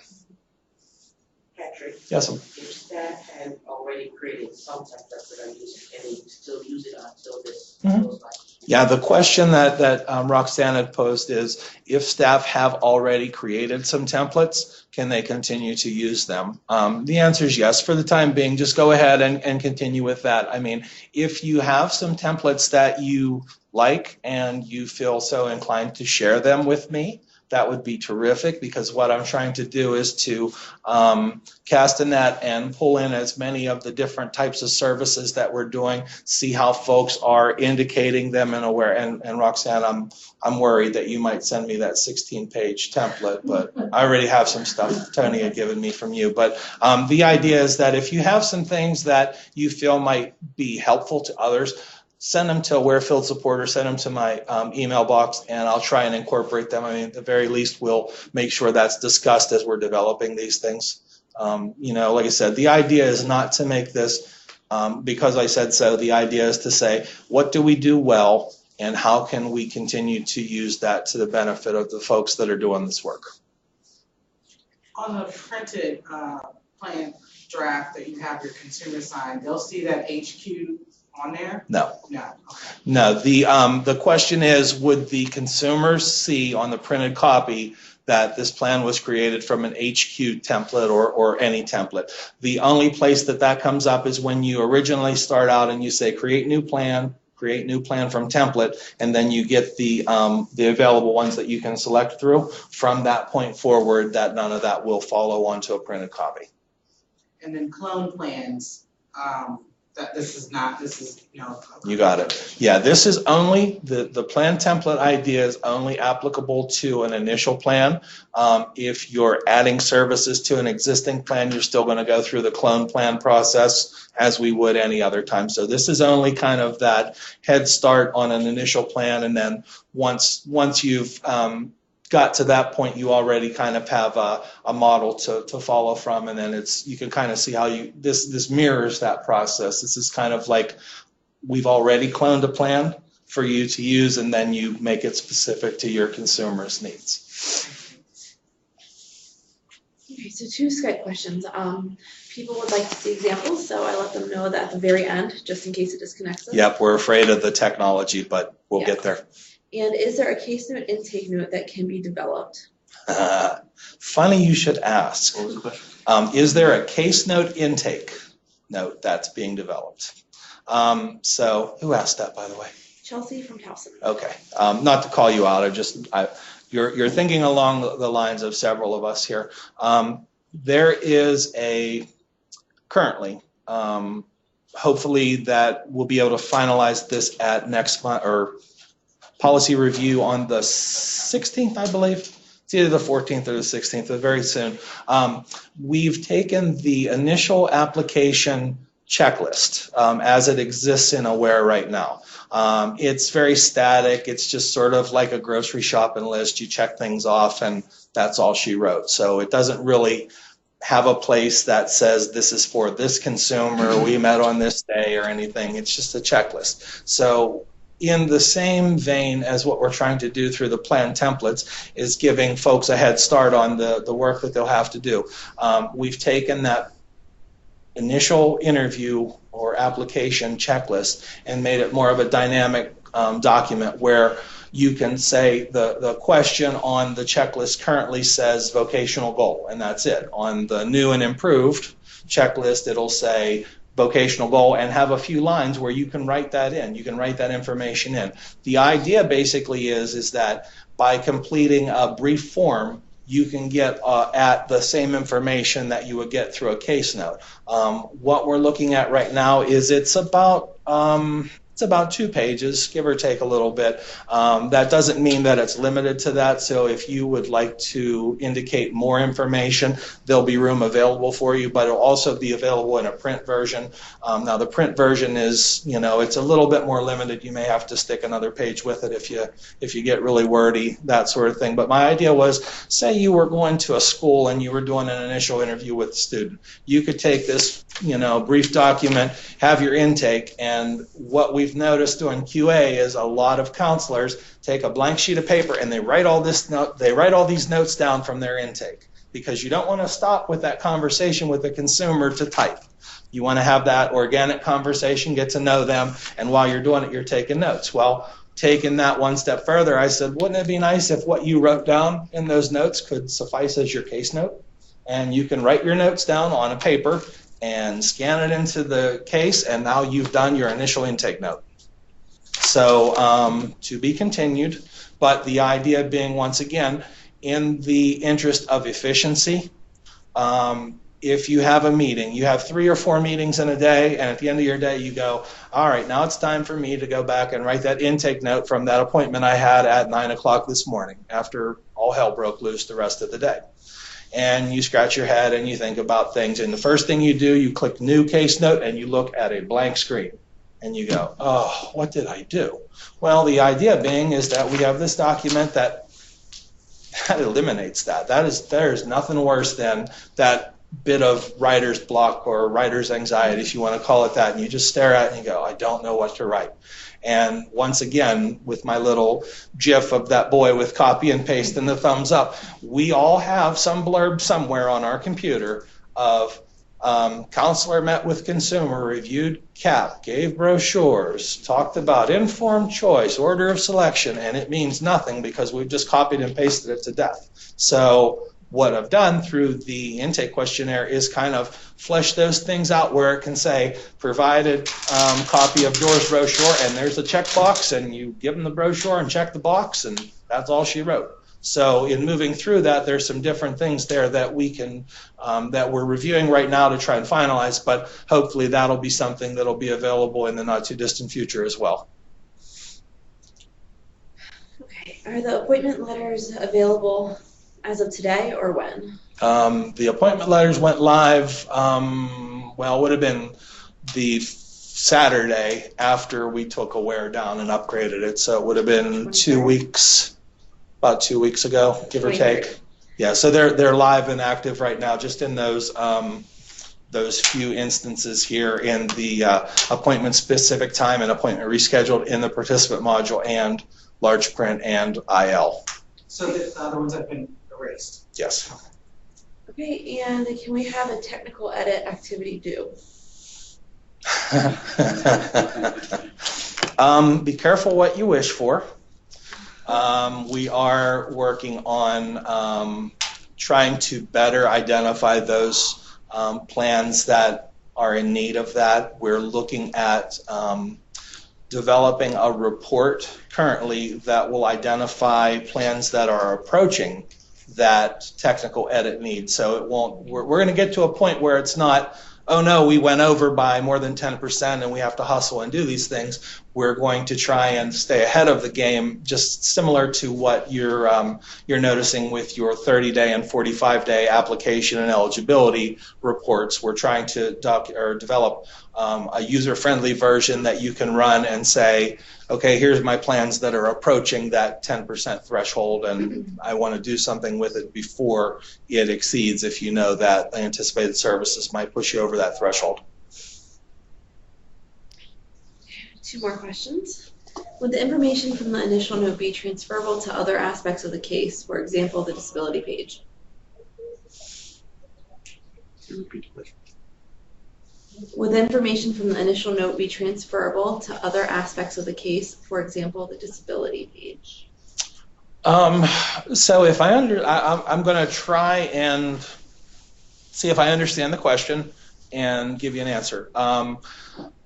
Patrick, Yes. if staff had already created some template that I'm using, can we still use it until this goes by? Yeah, the question that Roxanne had posed is, if staff have already created some templates, can they continue to use them? The answer is yes. For the time being, just go ahead and continue with that. I mean, if you have some templates that you like and you feel so inclined to share them with me, that would be terrific, because what I'm trying to do is to cast a net and pull in as many of the different types of services that we're doing, see how folks are indicating them and aware. And Roxanne, I'm worried that you might send me that 16-page template, but I already have some stuff Tony had given me from you. But the idea is that if you have some things that you feel might be helpful to others, send them to Awarefield support or send them to my email box, and I'll try and incorporate them. I mean, at the very least, we'll make sure that's discussed as we're developing these things. You know, like I said, the idea is not to make this because I said so. The idea is to say, what do we do well, and how can we continue to use that to the benefit of the folks that are doing this work? On the printed plan draft that you have your consumer sign, they'll see that HQ on there? No. No, okay. No, the question is, would the consumers see on the printed copy that this plan was created from an HQ template or any template? The only place that comes up is when you originally start out and you say create new plan from template, and then you get the available ones that you can select through. From that point forward, that none of that will follow onto a printed copy. And then clone plans, this is, you know. You got it. Yeah, this is only, the plan template idea is only applicable to an initial plan. If you're adding services to an existing plan, you're still going to go through the clone plan process as we would any other time. So this is only kind of that head start on an initial plan, and then once you've got to that point, you already kind of have a model to follow from, and then you can kind of see how this mirrors that process. This is kind of like we've already cloned a plan for you to use, and then you make it specific to your consumers' needs. Okay, so 2 Skype questions. People would like to see examples, so I let them know that at the very end, just in case it disconnects us. Yep, we're afraid of the technology, but we'll Yeah. get there. And is there a case note intake note that can be developed? Funny you should ask. What was the question? Is there a case note intake note that's being developed? So who asked that, by the way? Chelsea from Towson. Okay, not to call you out, you're thinking along the lines of several of us here. There is currently, hopefully that we'll be able to finalize this at next month, or policy review on the 16th, I believe. It's either the 14th or the 16th, but very soon. We've taken the initial application checklist as it exists in Aware right now. It's very static. It's just sort of like a grocery shopping list. You check things off and that's all she wrote. So it doesn't really have a place that says this is for this consumer, we met on this day or anything. It's just a checklist. So in the same vein as what we're trying to do through the plan templates is giving folks a head start on the work that they'll have to do. We've taken that initial interview or application checklist and made it more of a dynamic document where you can say the question on the checklist currently says vocational goal, and that's it. On the new and improved checklist, it'll say vocational goal and have a few lines where you can write that in. You can write that information in. The idea basically is that by completing a brief form, you can get at the same information that you would get through a case note. What we're looking at right now is it's about 2 pages, give or take a little bit. That doesn't mean that it's limited to that, so if you would like to indicate more information, there'll be room available for you, but it'll also be available in a print version. Now the print version is, it's a little bit more limited. You may have to stick another page with it if you get really wordy, that sort of thing. But my idea was, say you were going to a school and you were doing an initial interview with a student. You could take this, brief document, have your intake, and what we've noticed doing QA is a lot of counselors take a blank sheet of paper and they write all these notes down from their intake, because you don't want to stop with that conversation with the consumer to type. You want to have that organic conversation, get to know them, and while you're doing it, you're taking notes. Well, taking that one step further, I said, wouldn't it be nice if what you wrote down in those notes could suffice as your case note? And you can write your notes down on a paper and scan it into the case, and now you've done your initial intake note. So to be continued, but the idea being, once again, in the interest of efficiency, if you have a meeting, you have 3 or 4 meetings in a day, and at the end of your day you go, all right, now it's time for me to go back and write that intake note from that appointment I had at 9 o'clock this morning after all hell broke loose the rest of the day. And you scratch your head and you think about things, and the first thing you do, you click new case note and you look at a blank screen and you go, oh, what did I do? Well, the idea being is that we have this document that eliminates that. There's nothing worse than that bit of writer's block or writer's anxiety, if you want to call it that, and you just stare at it and you go, I don't know what to write. And once again, with my little gif of that boy with copy and paste and the thumbs up, we all have some blurb somewhere on our computer of counselor met with consumer, reviewed CAP, gave brochures, talked about informed choice, order of selection, and it means nothing because we've just copied and pasted it to death. So what I've done through the intake questionnaire is kind of flesh those things out where it can say provided copy of Dora's brochure, and there's a checkbox, and you give them the brochure and check the box, and that's all she wrote. So in moving through that, there's some different things there that we can that we're reviewing right now to try and finalize, but hopefully that'll be something that'll be available in the not too distant future as well. Okay, are the appointment letters available as of today or when? The appointment letters went live, well, it would have been the Saturday after we took Aware down and upgraded it, so it would have been 2 weeks. About 2 weeks ago, give or take. Yeah, so they're live and active right now, just in those few instances here in the appointment specific time and appointment rescheduled in the participant module and large print and IL. So the other ones have been erased? Yes. Okay, and can we have a technical edit activity due? Be careful what you wish for. We are working on trying to better identify those plans that are in need of that. We're looking at developing a report currently that will identify plans that are approaching that technical edit need. So it won't, we're going to get to a point where it's not, oh no, we went over by more than 10% and we have to hustle and do these things. We're going to try and stay ahead of the game, just similar to what you're noticing with your 30-day and 45-day application and eligibility reports. We're trying to develop a user-friendly version that you can run and say, okay, here's my plans that are approaching that 10% threshold, and I want to do something with it before it exceeds, if you know that anticipated services might push you over that threshold. 2 more questions. Would the information from the initial note be transferable to other aspects of the case, for example, the disability page? Would the information from the initial note be transferable to other aspects of the case, for example, the disability page? So if I'm going to try and see if I understand the question and give you an answer.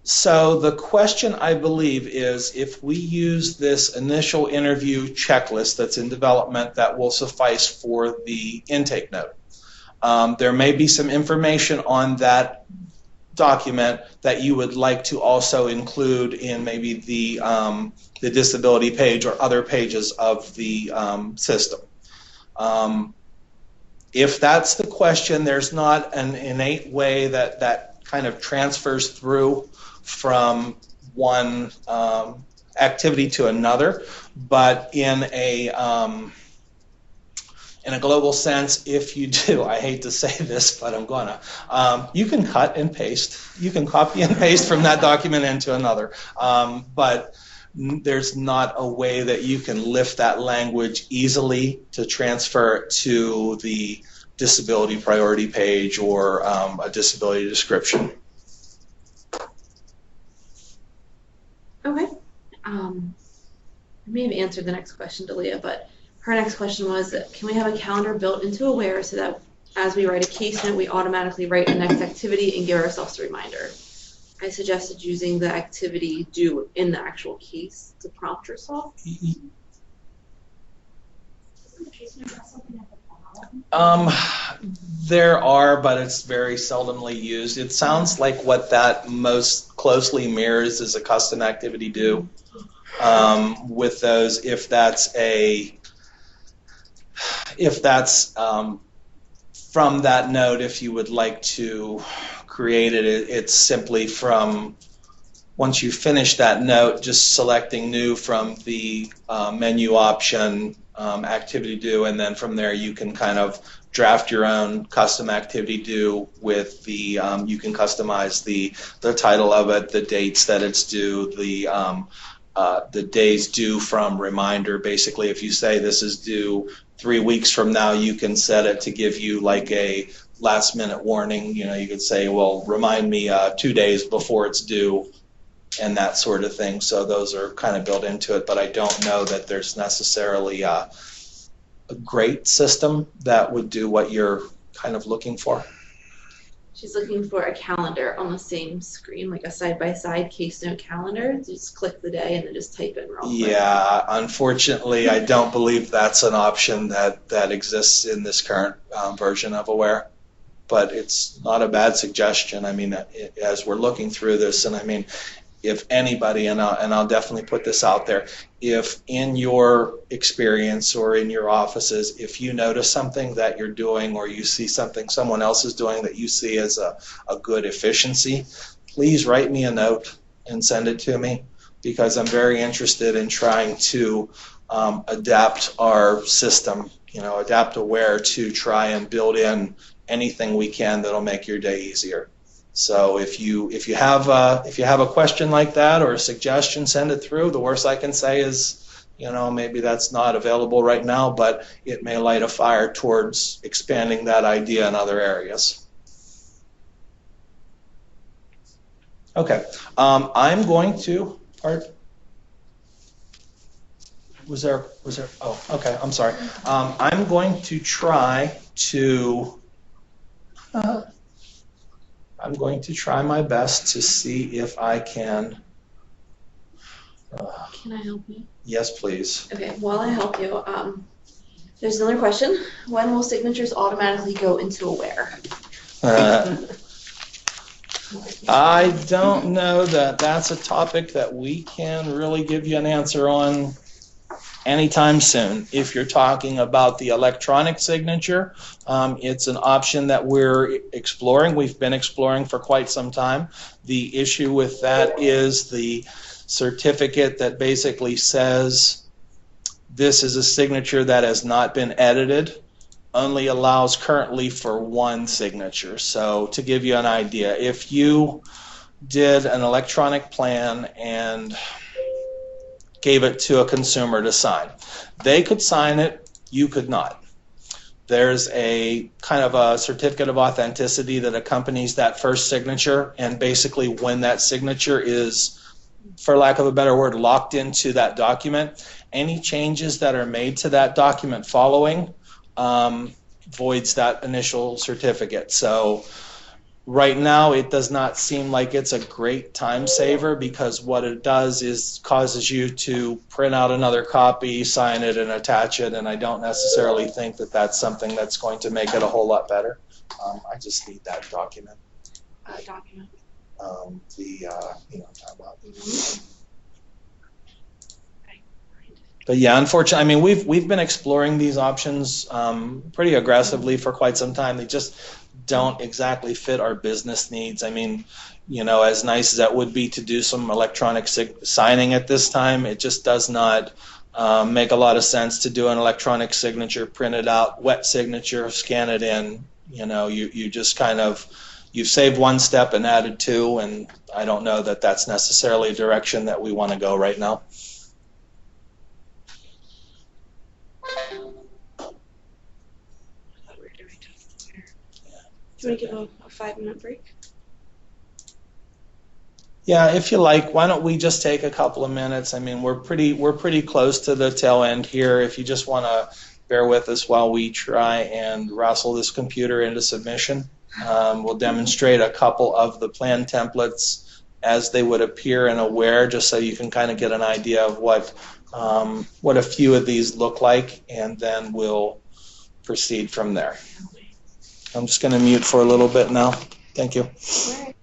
So the question, I believe, is if we use this initial interview checklist that's in development that will suffice for the intake note. There may be some information on that document that you would like to also include in maybe the disability page or other pages of the system. If that's the question, there's not an innate way that kind of transfers through from one activity to another, but in a global sense, if you do, I hate to say this, but I'm gonna, you can cut and paste. You can copy and paste from that document into another, but there's not a way that you can lift that language easily to transfer it to the disability priority page or a disability description. Okay. I may have answered the next question to Leah, but her next question was, can we have a calendar built into Aware so that as we write a case note, we automatically write the next activity and give ourselves a reminder? I suggested using the activity due in the actual case to prompt yourself. There are, but it's very seldomly used. It sounds like what that most closely mirrors is a custom activity due. With those, if that's from that note, if you would like to create it, it's simply from, once you finish that note, just selecting new from the menu option, activity due, and then from there you can kind of draft your own custom activity due with the, you can customize the title of it, the dates that it's due, the days due from reminder. Basically, if you say this is due 3 weeks from now, you can set it to give you like a last minute warning. You know, you could say, well, remind me 2 days before it's due, and that sort of thing. So those are kind of built into it, but I don't know that there's necessarily a great system that would do what you're kind of looking for. She's looking for a calendar on the same screen, like a side-by-side case note calendar. Just click the day and then just type in real quick. Yeah, unfortunately, I don't believe that's an option that exists in this current version of Aware. But it's not a bad suggestion. I mean, as we're looking through this, and I mean, if anybody, and I'll definitely put this out there, if in your experience or in your offices, if you notice something that you're doing or you see something someone else is doing that you see as a good efficiency, please write me a note and send it to me, because I'm very interested in trying to adapt our system, adapt Aware to try and build in anything we can that'll make your day easier. So if you have a question like that or a suggestion, send it through. The worst I can say is You know, maybe that's not available right now, but it may light a fire towards expanding that idea in other areas. Okay, I'm going to, oh, okay, I'm sorry. I'm going to try to, I'm going to try my best to see if I can. Can I help you? Yes, please. Okay, while I help you, there's another question. When will signatures automatically go into Aware? I don't know that that's a topic that we can really give you an answer on anytime soon. If you're talking about the electronic signature, it's an option that we're exploring. We've been exploring for quite some time. The issue with that is the certificate that basically says this is a signature that has not been edited only allows currently for one signature. So to give you an idea, if you did an electronic plan and gave it to a consumer to sign, they could sign it, you could not. There's a kind of a certificate of authenticity that accompanies that first signature, and basically when that signature is, for lack of a better word, locked into that document, any changes that are made to that document following voids that initial certificate. So right now it does not seem like it's a great time saver, because what it does is causes you to print out another copy, sign it, and attach it, and I don't necessarily think that that's something that's going to make it a whole lot better. I just need that document. Document. But yeah, unfortunately, I mean, we've been exploring these options pretty aggressively for quite some time. They just don't exactly fit our business needs. I mean, you know, as nice as that would be to do some electronic signing at this time, it just does not make a lot of sense to do an electronic signature, print it out, wet signature, scan it in. You know, you just kind of, you've saved one step and added two, and I don't know that that's necessarily a direction that we want to go right now. Do you want to give a 5-minute break? Yeah, if you like, why don't we just take a couple of minutes? I mean, we're pretty close to the tail end here. If you just want to bear with us while we try and wrestle this computer into submission, we'll demonstrate a couple of the plan templates as they would appear in Aware, just so you can kind of get an idea of what a few of these look like, and then we'll proceed from there. I'm just going to mute for a little bit now. Thank you. All right.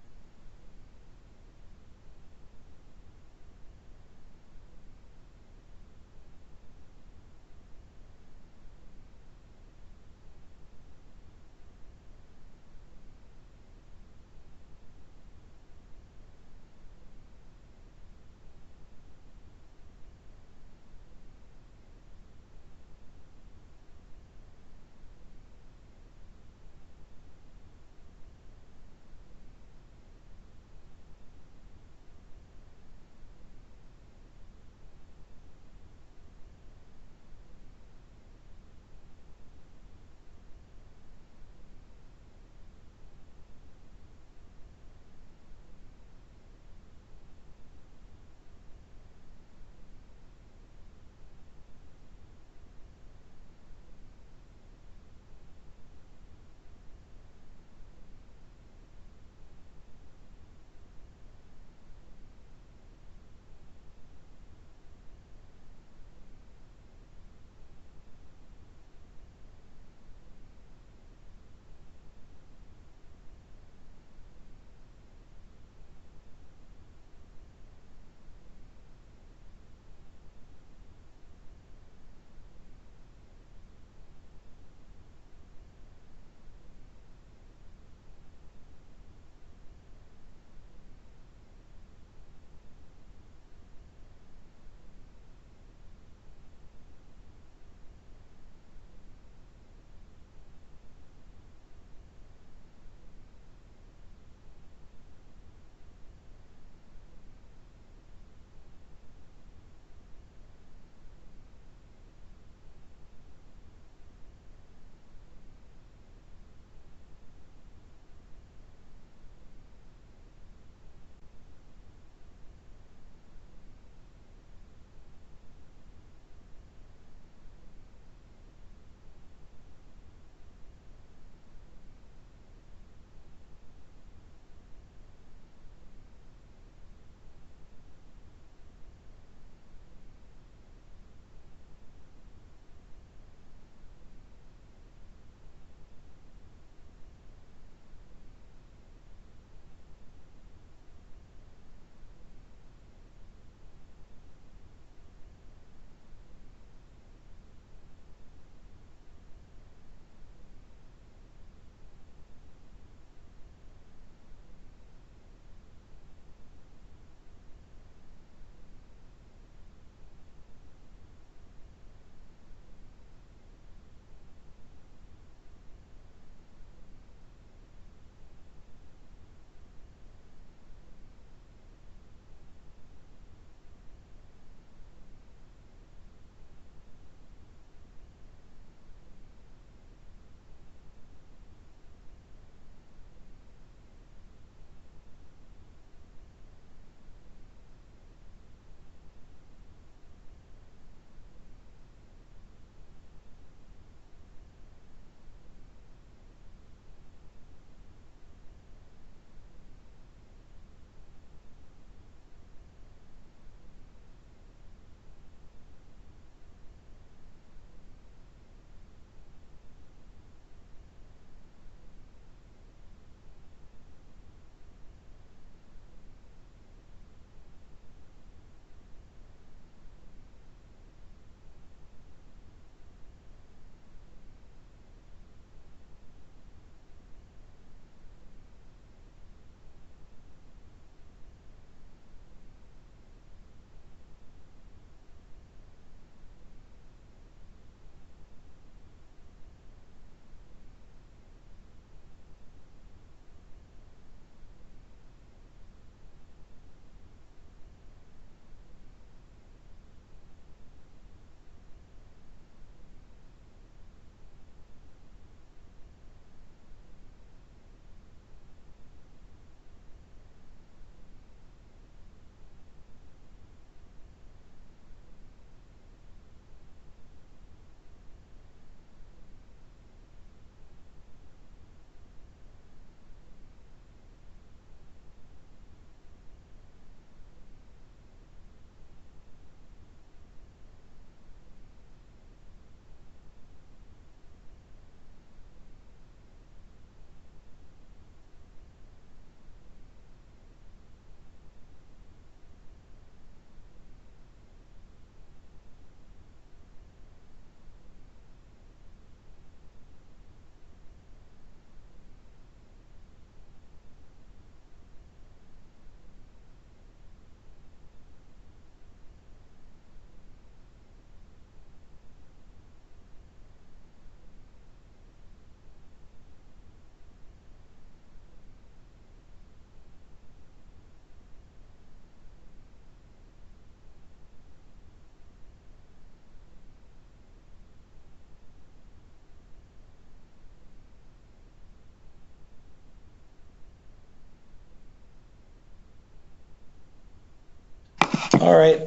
All right.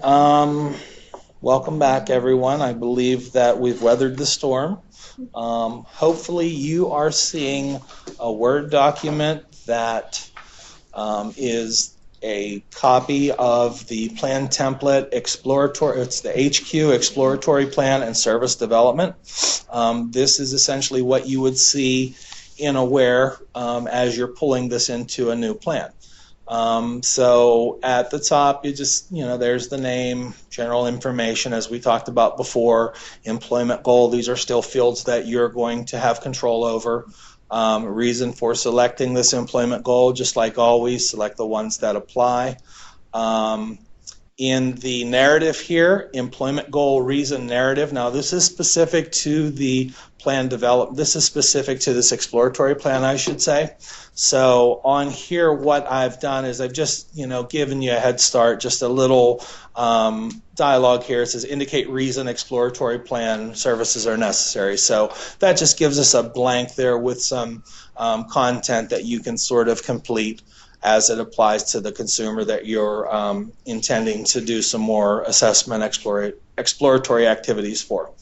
Welcome back, everyone. I believe that we've weathered the storm. Hopefully, you are seeing a Word document that is a copy of the plan template exploratory. It's the HQ exploratory plan and service development. This is essentially what you would see in Aware as you're pulling this into a new plan. So at the top, you just, there's the name, general information, as we talked about before, employment goal. These are still fields that you're going to have control over. Reason for selecting this employment goal, just like always, select the ones that apply. In the narrative here, employment goal reason narrative. Now this is specific to the plan development. This is specific to this exploratory plan, I should say. So on here, what I've done is I've just, given you a head start, just a little dialogue here. It says indicate reason exploratory plan services are necessary. So that just gives us a blank there with some content that you can sort of complete as it applies to the consumer that you're intending to do some more assessment exploratory activities for.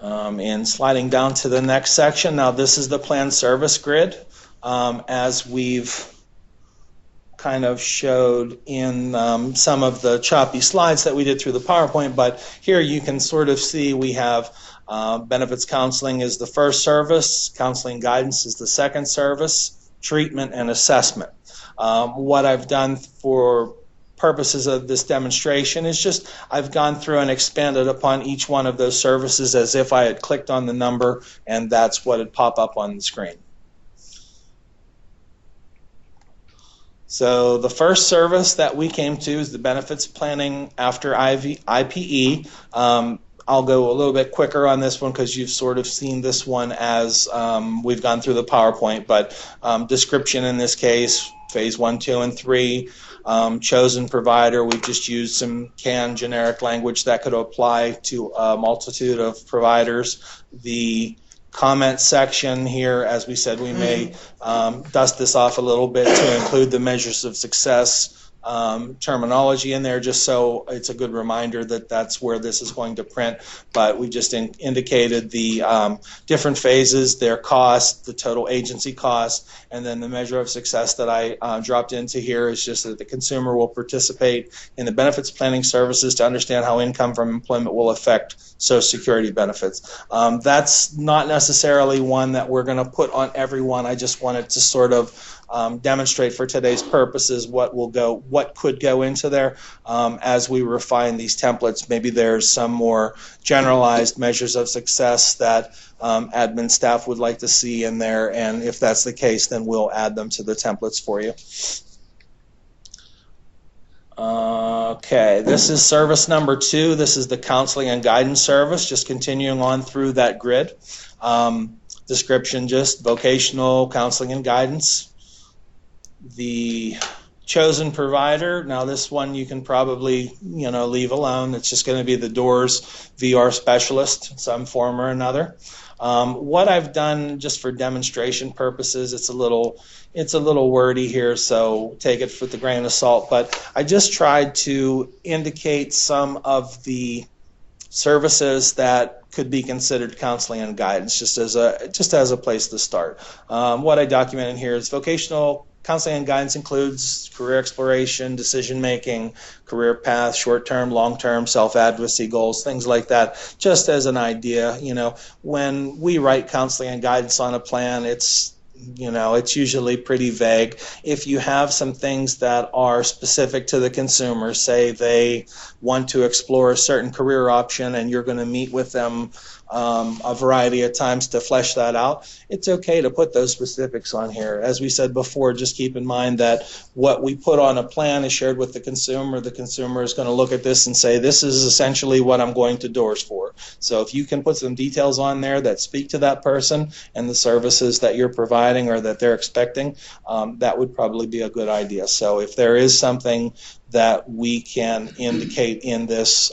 And sliding down to the next section, now this is the plan service grid. As we've kind of showed in some of the choppy slides that we did through the PowerPoint, but here you can sort of see we have benefits counseling is the first service, counseling guidance is the second service, treatment and assessment. What I've done for purposes of this demonstration is just I've gone through and expanded upon each one of those services as if I had clicked on the number, and that's what would pop up on the screen. So the first service that we came to is the benefits planning after IPE. I'll go a little bit quicker on this one because you've sort of seen this one as we've gone through the PowerPoint, but description in this case, phase 1, 2, and 3, chosen provider. We've just used some canned generic language that could apply to a multitude of providers. The comment section here, as we said, we may dust this off a little bit to include the measures of success terminology in there, just so it's a good reminder that that's where this is going to print. But we just indicated the different phases, their cost, the total agency cost, and then the measure of success that I dropped into here is just that the consumer will participate in the benefits planning services to understand how income from employment will affect Social Security benefits. That's not necessarily one that we're going to put on everyone. I just wanted to sort of demonstrate for today's purposes what could go into there. As we refine these templates, maybe there's some more generalized measures of success that admin staff would like to see in there, and if that's the case, then we'll add them to the templates for you. Okay, this is service number 2. This is the counseling and guidance service, just continuing on through that grid. Description, just vocational counseling and guidance. The chosen provider, now this one you can probably leave alone. It's just going to be the DOORS VR specialist in some form or another. What I've done just for demonstration purposes, it's a little wordy here, so take it with a grain of salt, but I just tried to indicate some of the services that could be considered counseling and guidance, just as a place to start. What I documented here is vocational counseling and guidance includes career exploration, decision-making, career path, short-term, long-term, self-advocacy goals, things like that, just as an idea. When we write counseling and guidance on a plan, it's usually pretty vague. If you have some things that are specific to the consumer, say they want to explore a certain career option and you're going to meet with them a variety of times to flesh that out, it's okay to put those specifics on here. As we said before, just keep in mind that what we put on a plan is shared with the consumer. The consumer is going to look at this and say, this is essentially what I'm going to DOORS for. So if you can put some details on there that speak to that person and the services that you're providing or that they're expecting, that would probably be a good idea. So if there is something that we can indicate in this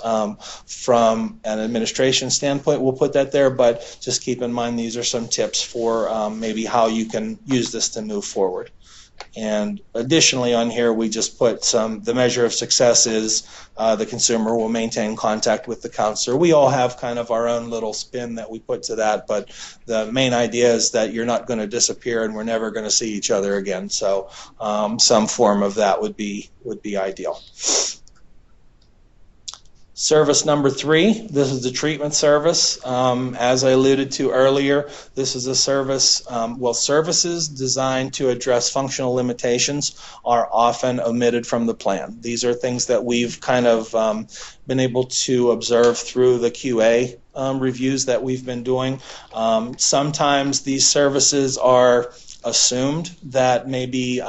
from an administration standpoint. We'll put that there, but just keep in mind these are some tips for maybe how you can use this to move forward. And additionally on here, we just put the measure of success is the consumer will maintain contact with the counselor. We all have kind of our own little spin that we put to that, but the main idea is that you're not going to disappear and we're never going to see each other again. So some form of that would be ideal. Service number 3, this is the treatment service. As I alluded to earlier, this is a service, services designed to address functional limitations are often omitted from the plan. These are things that we've kind of been able to observe through the QA reviews that we've been doing. Sometimes these services are assumed that maybe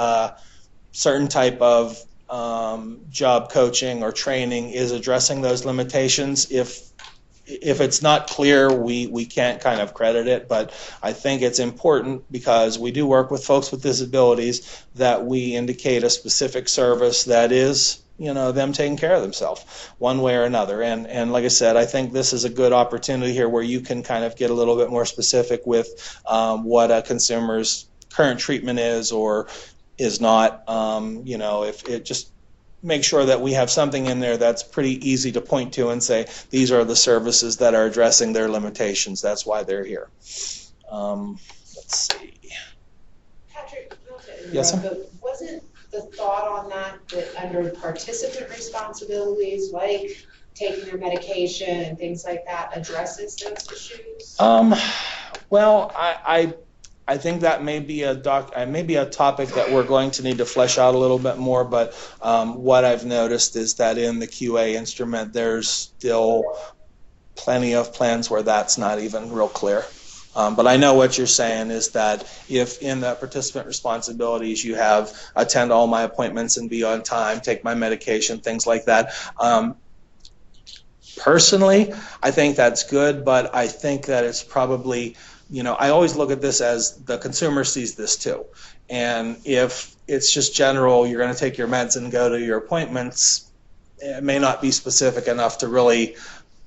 certain type of job coaching or training is addressing those limitations. If it's not clear, we can't kind of credit it, but I think it's important because we do work with folks with disabilities that we indicate a specific service that is, you know, them taking care of themselves one way or another. And like I said, I think this is a good opportunity here where you can kind of get a little bit more specific with what a consumer's current treatment is or is not. You know, if it just make sure that we have something in there that's pretty easy to point to and say these are the services that are addressing their limitations. That's why they're here. Let's see. Patrick, not to interrupt, Yes, sir? but wasn't the thought on that under participant responsibilities, like taking their medication and things like that, addresses those issues? Well, I think that may be a topic that we're going to need to flesh out a little bit more, but what I've noticed is that in the QA instrument there's still plenty of plans where that's not even real clear. But I know what you're saying is that if in the participant responsibilities you have attend all my appointments and be on time, take my medication, things like that. Personally, I think that's good, but I think that it's probably, you know, I always look at this as the consumer sees this too. And if it's just general, you're going to take your meds and go to your appointments, it may not be specific enough to really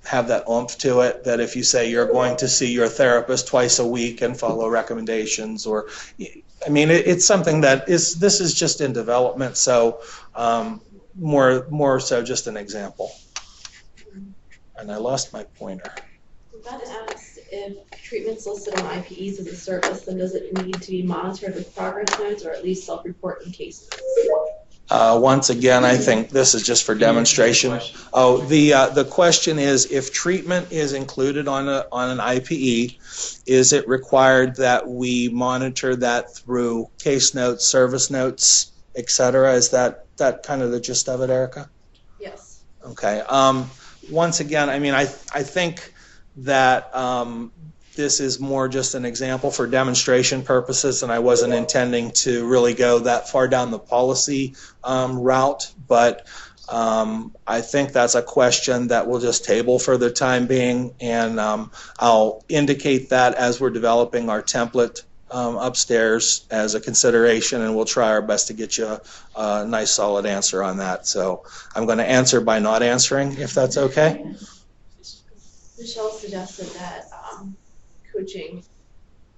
have that oomph to it, that if you say you're going to see your therapist twice a week and follow recommendations, or, I mean, it's something that this is just in development, so more so just an example. And I lost my pointer. That asks if treatment's listed on IPEs as a service, then does it need to be monitored with progress notes or at least self-report in cases? Once again, I think this is just for demonstration. Oh, the question is, if treatment is included on an IPE, is it required that we monitor that through case notes, service notes, etc.? Is that kind of the gist of it, Erica? Yes. Okay. Once again, I mean, I think that this is more just an example for demonstration purposes, and I wasn't intending to really go that far down the policy route, but I think that's a question that we'll just table for the time being, and I'll indicate that as we're developing our template upstairs as a consideration, and we'll try our best to get you a nice solid answer on that. So I'm going to answer by not answering, if that's okay. Michelle suggested that coaching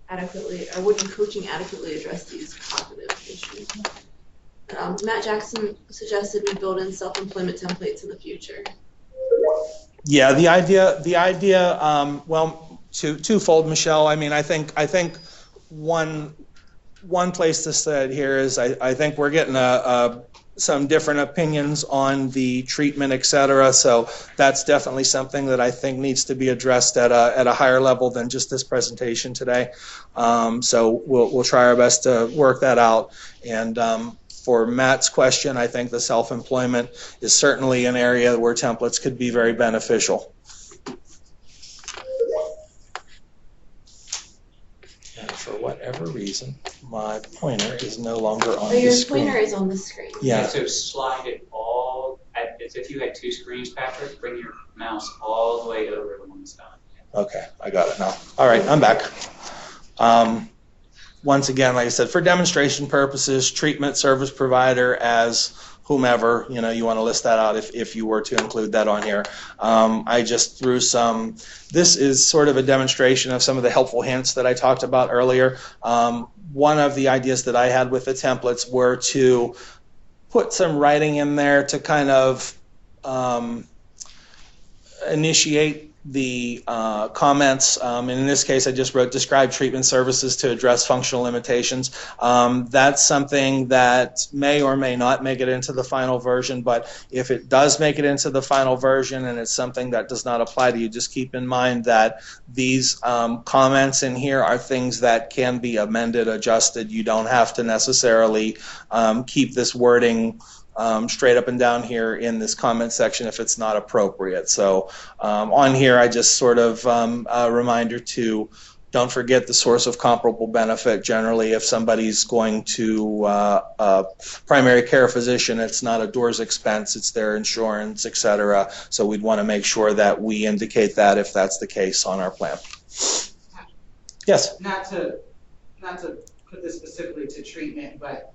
adequately, or wouldn't coaching adequately address these cognitive issues? Matt Jackson suggested we build in self-employment templates in the future. Yeah, the idea, well, twofold, Michelle. I mean, I think one place to say it here is I think we're getting some different opinions on the treatment, et cetera. So that's definitely something that I think needs to be addressed at a higher level than just this presentation today. So we'll try our best to work that out. And for Matt's question, I think the self-employment is certainly an area where templates could be very beneficial. And for whatever reason, my pointer is no longer on the Your screen. pointer is on the screen. Yeah. So slide it all, as if you had two screens, Patrick, bring your mouse all the way over to one side. Okay, I got it now. All right, I'm back. once again, like I said, for demonstration purposes, treatment service provider as whomever, you want to list that out if you were to include that on here. I just threw some, this is sort of a demonstration of some of the helpful hints that I talked about earlier. One of the ideas that I had with the templates were to put some writing in there to kind of initiate the comments, and in this case I just wrote describe treatment services to address functional limitations. That's something that may or may not make it into the final version, but if it does make it into the final version and it's something that does not apply to you, just keep in mind that these comments in here are things that can be amended, adjusted. You don't have to necessarily keep this wording straight up and down here in this comment section if it's not appropriate. So on here I just sort of a reminder to don't forget the source of comparable benefit. Generally, if somebody's going to a primary care physician, it's not a door's expense, it's their insurance, etc. So we'd want to make sure that we indicate that if that's the case on our plan. Yes? Not to put this specifically to treatment, but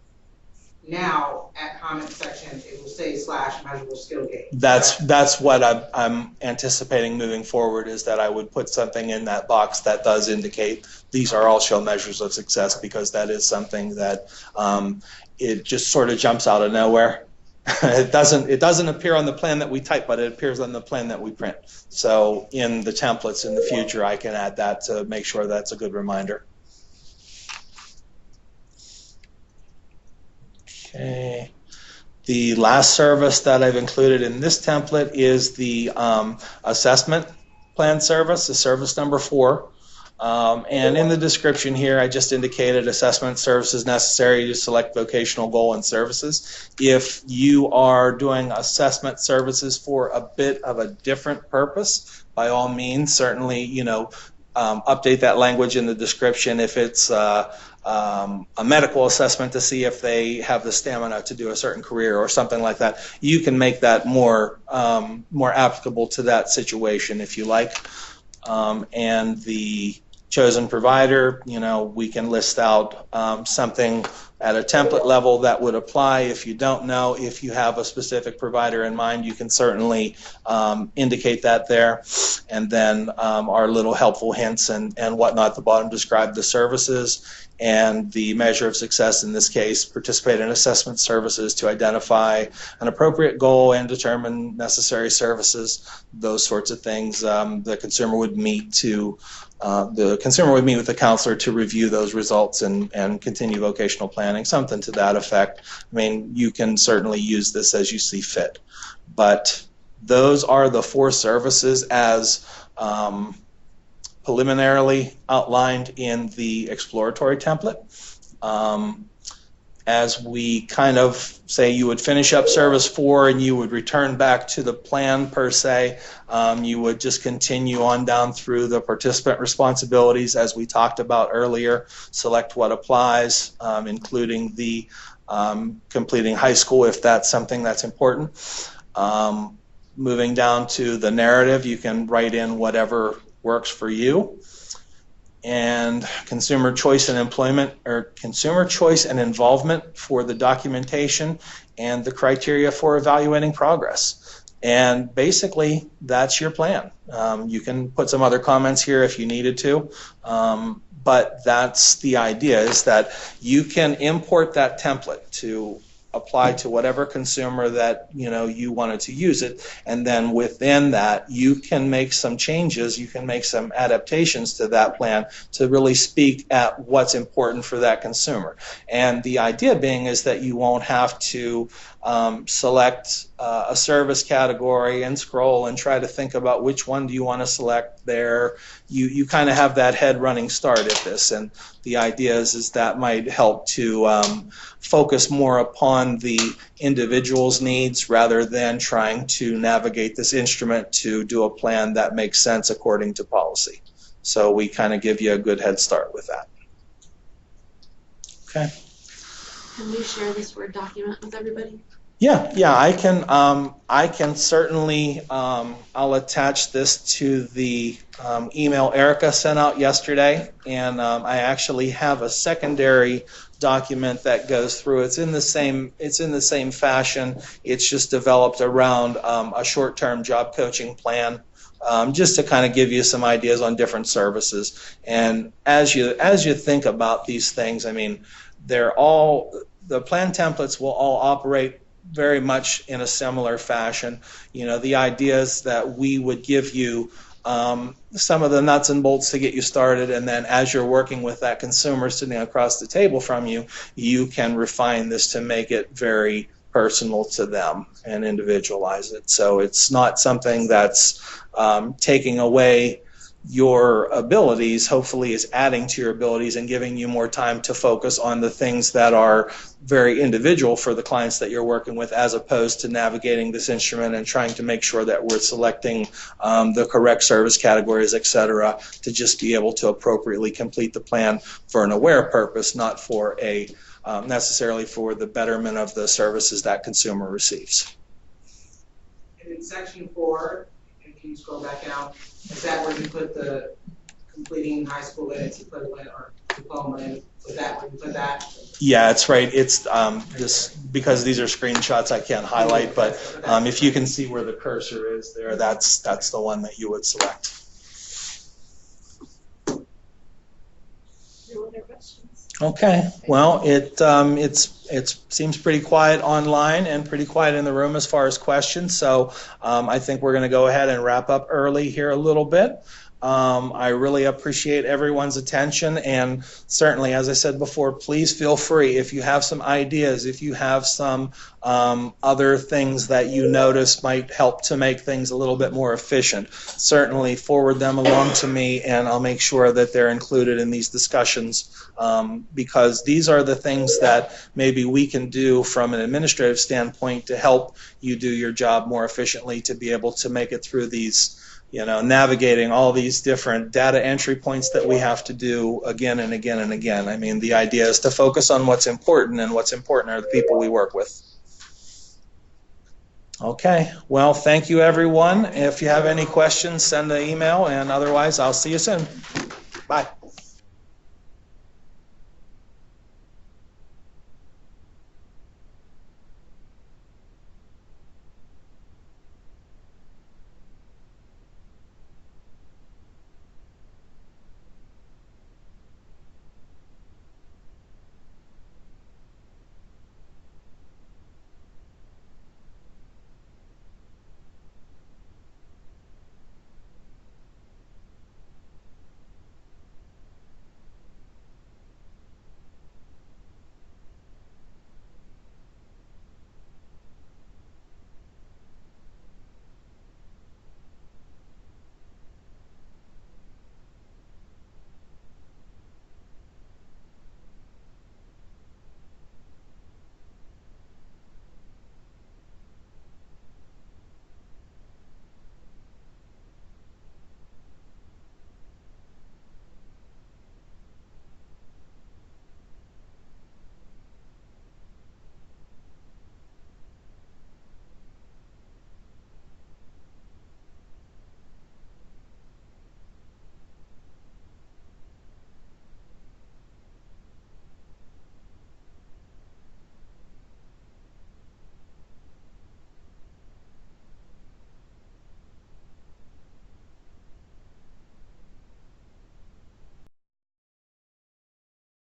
now at comment section it will say / measurable skill gain. That's what I'm anticipating moving forward, is that I would put something in that box that does indicate these are all show measures of success, because that is something that it just sort of jumps out of nowhere. It doesn't appear on the plan that we type, but it appears on the plan that we print. So in the templates in the future I can add that to make sure that's a good reminder. Okay. The last service that I've included in this template is the assessment plan service, the service number 4. And in the description here, I just indicated assessment services necessary to select vocational goal and services. If you are doing assessment services for a bit of a different purpose, by all means, certainly, update that language in the description. If it's a medical assessment to see if they have the stamina to do a certain career or something like that, you can make that more applicable to that situation if you like. And the chosen provider, we can list out something at a template level that would apply. If you don't know, if you have a specific provider in mind, you can certainly indicate that there. And then our little helpful hints and whatnot at the bottom describe the services and the measure of success. In this case, participate in assessment services to identify an appropriate goal and determine necessary services, those sorts of things. The consumer would meet with the counselor to review those results and continue vocational planning, something to that effect. I mean, you can certainly use this as you see fit. But those are the 4 services as preliminarily outlined in the exploratory template. As we kind of say, you would finish up service 4 and you would return back to the plan per se. You would just continue on down through the participant responsibilities as we talked about earlier. Select what applies, including the completing high school if that's something that's important. Moving down to the narrative, you can write in whatever works for you. And consumer choice and employment, or consumer choice and involvement for the documentation and the criteria for evaluating progress. And basically that's your plan. You can put some other comments here if you needed to, but that's the idea, is that you can import that template to apply to whatever consumer that you wanted to use it, and then within that you can make some changes, you can make some adaptations to that plan to really speak at what's important for that consumer. And the idea being is that you won't have to select a service category and scroll and try to think about which one do you want to select there. You kind of have that head running start at this, and the idea is that might help to focus more upon the individual's needs rather than trying to navigate this instrument to do a plan that makes sense according to policy. So we kind of give you a good head start with that. Okay. Can we share this Word document with everybody? Yeah, I can certainly, I'll attach this to the email Erica sent out yesterday, and I actually have a secondary document that goes through. It's in the same fashion. It's just developed around a short-term job coaching plan, just to kind of give you some ideas on different services. And as you think about these things, I mean, the plan templates will all operate very much in a similar fashion. You know, the idea is that we would give you some of the nuts and bolts to get you started, and then as you're working with that consumer sitting across the table from you, you can refine this to make it very personal to them and individualize it. So it's not something that's taking away your abilities. Hopefully is adding to your abilities and giving you more time to focus on the things that are very individual for the clients that you're working with, as opposed to navigating this instrument and trying to make sure that we're selecting the correct service categories, et cetera, to just be able to appropriately complete the plan for an aware purpose, not for a necessarily for the betterment of the services that consumer receives. And in section 4, and can you scroll back down, is that where you put the completing high school lit equivalent or diploma in? Was that where you put that? Yeah, it's right. It's this, because these are screenshots I can't highlight, but if you can see where the cursor is there, that's the one that you would select. No other questions? Okay, well, it seems pretty quiet online and pretty quiet in the room as far as questions, so I think we're going to go ahead and wrap up early here a little bit. I really appreciate everyone's attention, and certainly, as I said before, please feel free if you have some ideas, if you have some other things that you notice might help to make things a little bit more efficient. Certainly forward them along to me, and I'll make sure that they're included in these discussions, because these are the things that maybe we can do from an administrative standpoint to help you do your job more efficiently, to be able to make it through these, you know, navigating all these different data entry points that we have to do again and again and again. I mean, the idea is to focus on what's important, and what's important are the people we work with. Okay, well, thank you, everyone. If you have any questions, send an email, and otherwise, I'll see you soon. Bye.